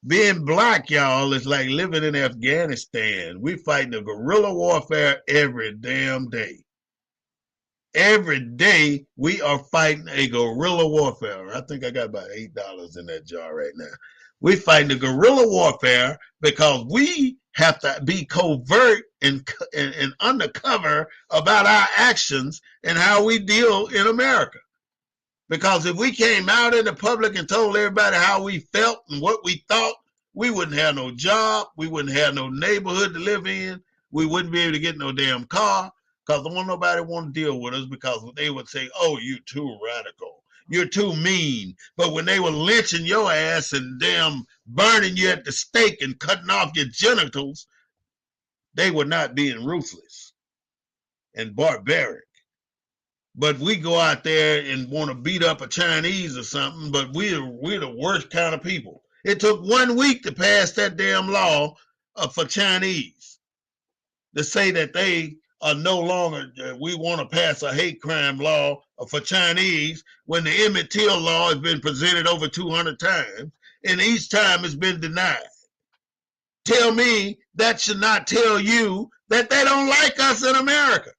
Being black, y'all, is like living in Afghanistan. We fighting a guerrilla warfare every damn day. Every day we are fighting a guerrilla warfare. I think I got about $8 in that jar right now. We fighting the guerrilla warfare because we have to be covert and undercover about our actions and how we deal in America. Because if we came out in the public and told everybody how we felt and what we thought, we wouldn't have no job. We wouldn't have no neighborhood to live in. We wouldn't be able to get no damn car because nobody want to deal with us because they would say, oh, you too radical. You're too mean. But when they were lynching your ass and damn burning you at the stake and cutting off your genitals, they were not being ruthless and barbaric. But we go out there and want to beat up a Chinese or something, but we're the worst kind of people. It took 1 week to pass that damn law for Chinese to say that they are no longer, we want to pass a hate crime law for Chinese when the Emmett Till law has been presented over 200 times, and each time it's been denied. Tell me that should not tell you that they don't like us in America.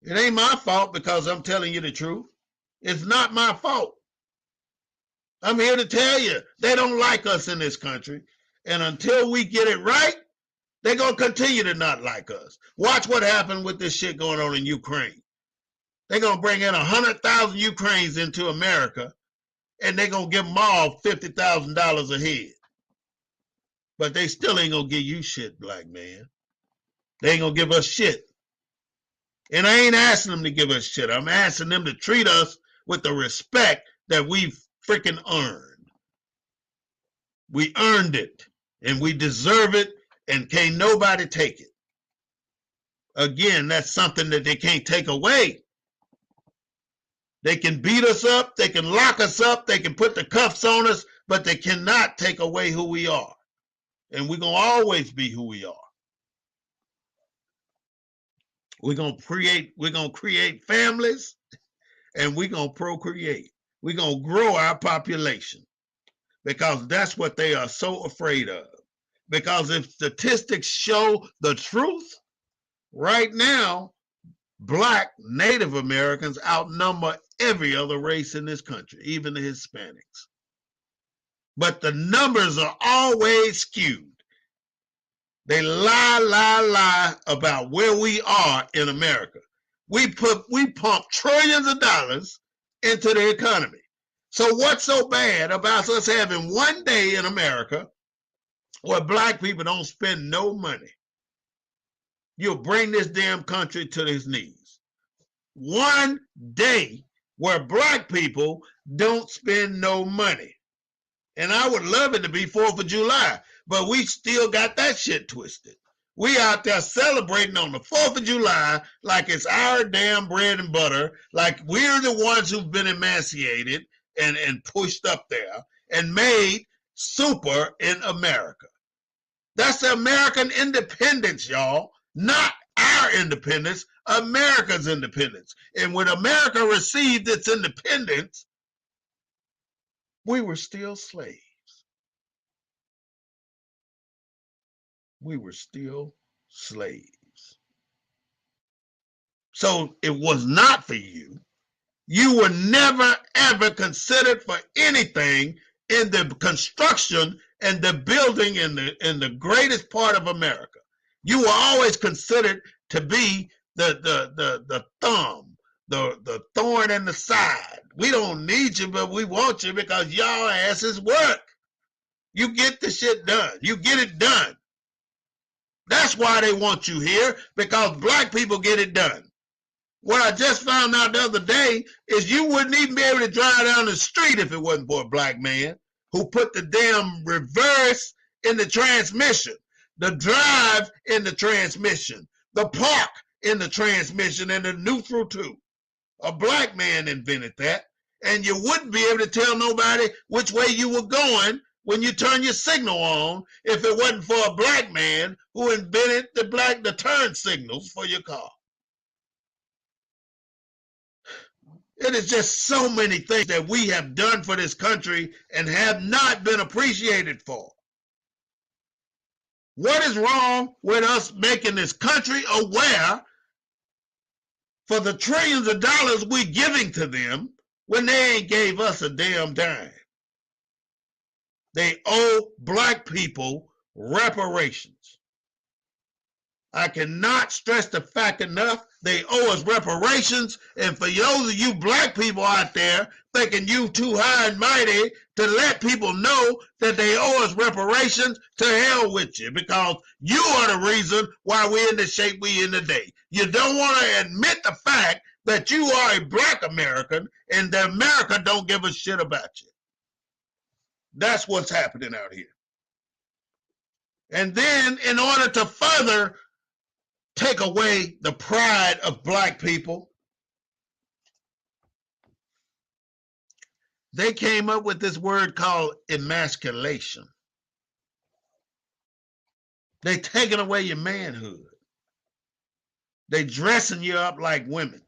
It ain't my fault because I'm telling you the truth. It's not my fault. I'm here to tell you they don't like us in this country. And until we get it right, they're going to continue to not like us. Watch what happened with this shit going on in Ukraine. They're going to bring in 100,000 Ukrainians into America, and they're going to give them all $50,000 a head. But they still ain't going to give you shit, black man. They ain't going to give us shit. And I ain't asking them to give us shit. I'm asking them to treat us with the respect that we've freaking earned. We earned it, and we deserve it, and can't nobody take it. Again, that's something that they can't take away. They can beat us up, they can lock us up, they can put the cuffs on us, but they cannot take away who we are. And we're going to always be who we are. We're gonna create families, and we're gonna procreate. We're gonna grow our population, because that's what they are so afraid of. Because if statistics show the truth, right now, Black Native Americans outnumber every other race in this country, even the Hispanics. But the numbers are always skewed. They lie about where we are in America. We pump trillions of dollars into the economy. So what's so bad about us having one day in America where Black people don't spend no money? You'll bring this damn country to its knees. One day where Black people don't spend no money. And I would love it to be 4th of July, but we still got that shit twisted. We out there celebrating on the 4th of July like it's our damn bread and butter, like we're the ones who've been emancipated and pushed up there and made super in America. That's American independence, y'all, not our independence, America's independence. And when America received its independence, we were still slaves. We were still slaves. So it was not for you. You were never, ever considered for anything in the construction and the building in the greatest part of America. You were always considered to be the thumb, the thorn in the side. We don't need you, but we want you because y'all asses work. You get the shit done. You get it done. That's why they want you here, because Black people get it done. What I just found out the other day is you wouldn't even be able to drive down the street if it wasn't for a Black man who put the damn reverse in the transmission, the drive in the transmission, the park in the transmission, and the neutral too. A Black man invented that, and you wouldn't be able to tell nobody which way you were going when you turn your signal on if it wasn't for a Black man who invented the turn signals for your car. It is just so many things that we have done for this country and have not been appreciated for. What is wrong with us making this country aware for the trillions of dollars we're giving to them when they ain't gave us a damn dime? They owe Black people reparations. I cannot stress the fact enough. They owe us reparations. And for those of you Black people out there thinking you too high and mighty to let people know that they owe us reparations, to hell with you, because you are the reason why we're in the shape we in today. You don't want to admit the fact that you are a Black American and that America don't give a shit about you. That's what's happening out here. And then in order to further take away the pride of Black people, they came up with this word called emasculation. They taking away your manhood. They dressing you up like women.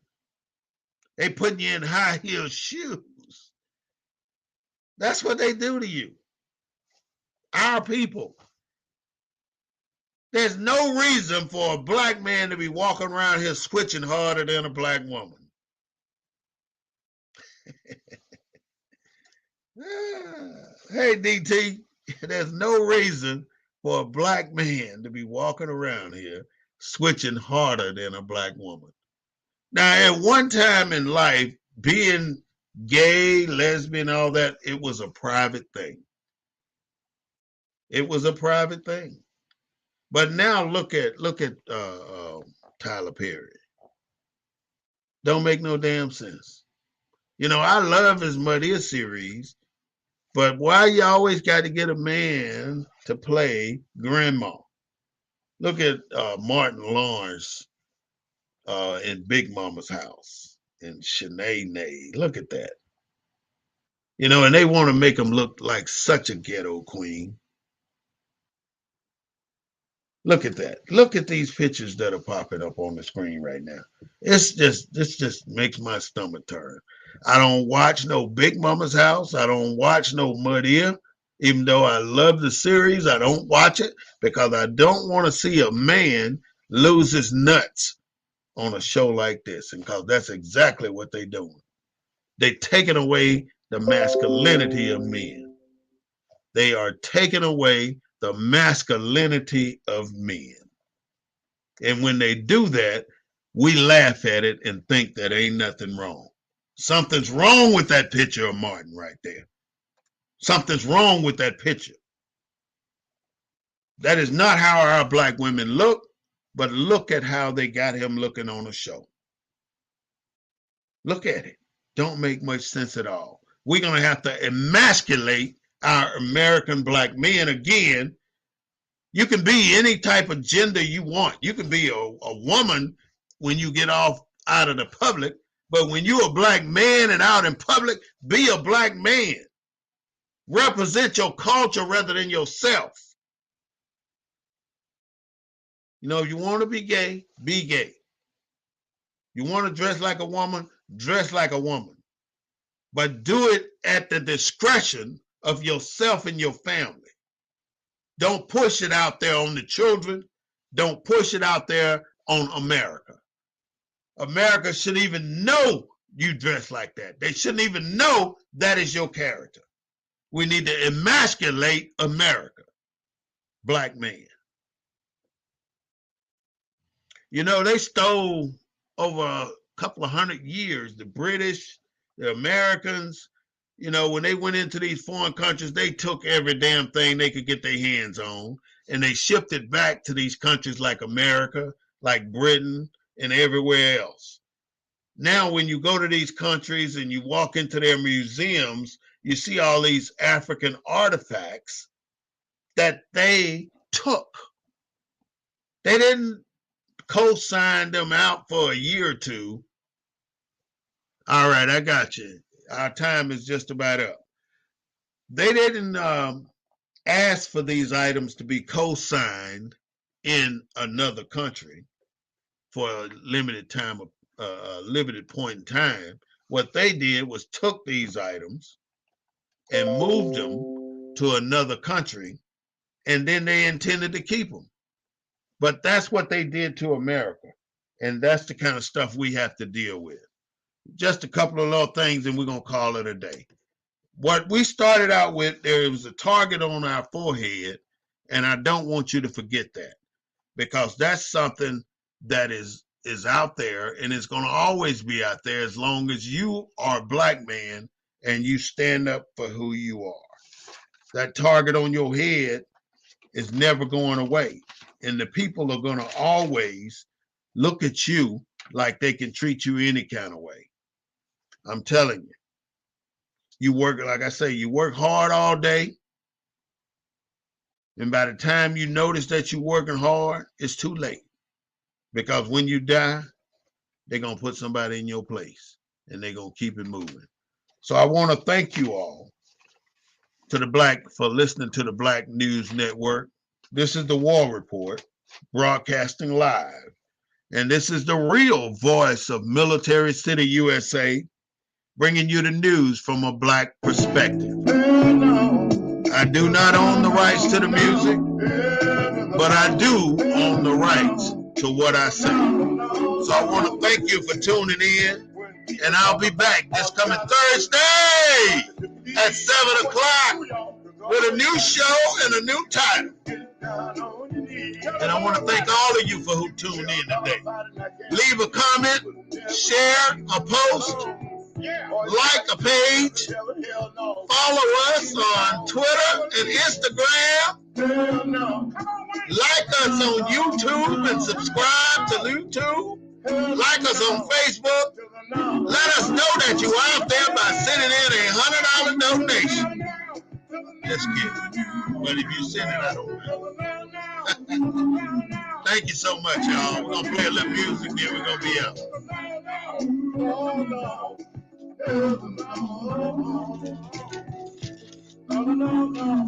They putting you in high heel shoes. That's what they do to you. Our people. There's no reason for a Black man to be walking around here switching harder than a Black woman. Hey, DT, there's no reason for a Black man to be walking around here switching harder than a Black woman. Now, at one time in life, being gay, lesbian, all that, it was a private thing. It was a private thing. But now look at Tyler Perry. Don't make no damn sense. You know, I love his Madea series, but why you always got to get a man to play grandma? Look at Martin Lawrence in Big Mama's House and Shanae. Look at that. You know, and they want to make him look like such a ghetto queen. Look at that. Look at these pictures that are popping up on the screen right now. This just makes my stomach turn. I don't watch no Big Mama's House. I don't watch no Mud Ear. Even though I love the series, I don't watch it because I don't want to see a man lose his nuts on a show like this. And because that's exactly what they're doing. They're taking away the masculinity of men. They are taking away the masculinity of men. And when they do that, we laugh at it and think that ain't nothing wrong. Something's wrong with that picture of Martin right there. Something's wrong with that picture. That is not how our black women look, but look at how they got him looking on a show. Look at it. Don't make much sense at all. We're going to have to emasculate our American black men again. You can be any type of gender you want. You can be a woman when you get off out of the public, but when you're a black man and out in public, be a black man. Represent your culture rather than yourself. You know, if you want to be gay, be gay. You want to dress like a woman, dress like a woman. But do it at the discretion of yourself and your family. Don't push it out there on the children. Don't push it out there on America. America shouldn't even know you dress like that. They shouldn't even know that is your character. We need to emasculate America, black man. You know, they stole over a couple of 100 years, the British, the Americans. You know, when they went into these foreign countries, they took every damn thing they could get their hands on, and they shipped it back to these countries like America, like Britain, and everywhere else. Now, when you go to these countries and you walk into their museums, you see all these African artifacts that they took. They didn't co-sign them out for a year or two. All right, I got you. Our time is just about up. They didn't ask for these items to be co-signed in another country for a limited time, a limited point in time. What they did was took these items and moved them to another country, and then they intended to keep them. But that's what they did to America, and that's the kind of stuff we have to deal with. Just a couple of little things, and we're going to call it a day. What we started out with, there was a target on our forehead, and I don't want you to forget that, because that's something that is out there, and it's going to always be out there as long as you are a black man and you stand up for who you are. That target on your head is never going away, and the people are going to always look at you like they can treat you any kind of way. I'm telling you. You work, like I say, you work hard all day, and by the time you notice that you're working hard, it's too late. Because when you die, they're going to put somebody in your place, and they're going to keep it moving. So I want to thank you all for listening to the Black News Network. This is the War Report, broadcasting live. And this is the real voice of Military City, USA, bringing you the news from a black perspective. I do not own the rights to the music, but I do own the rights to what I say. So I want to thank you for tuning in, and I'll be back this coming Thursday at 7 o'clock with a new show and a new title. And I want to thank all of you for who tuned in today. Leave a comment, share a post, like a page, follow us on Twitter and Instagram, like us on YouTube and subscribe to YouTube, like us on Facebook. Let us know that you're out there by sending in a $100 donation. Just kidding. But if you send it, I don't know. Thank you so much, y'all. We're going to play a little music, then we're going to be out. No, no, no.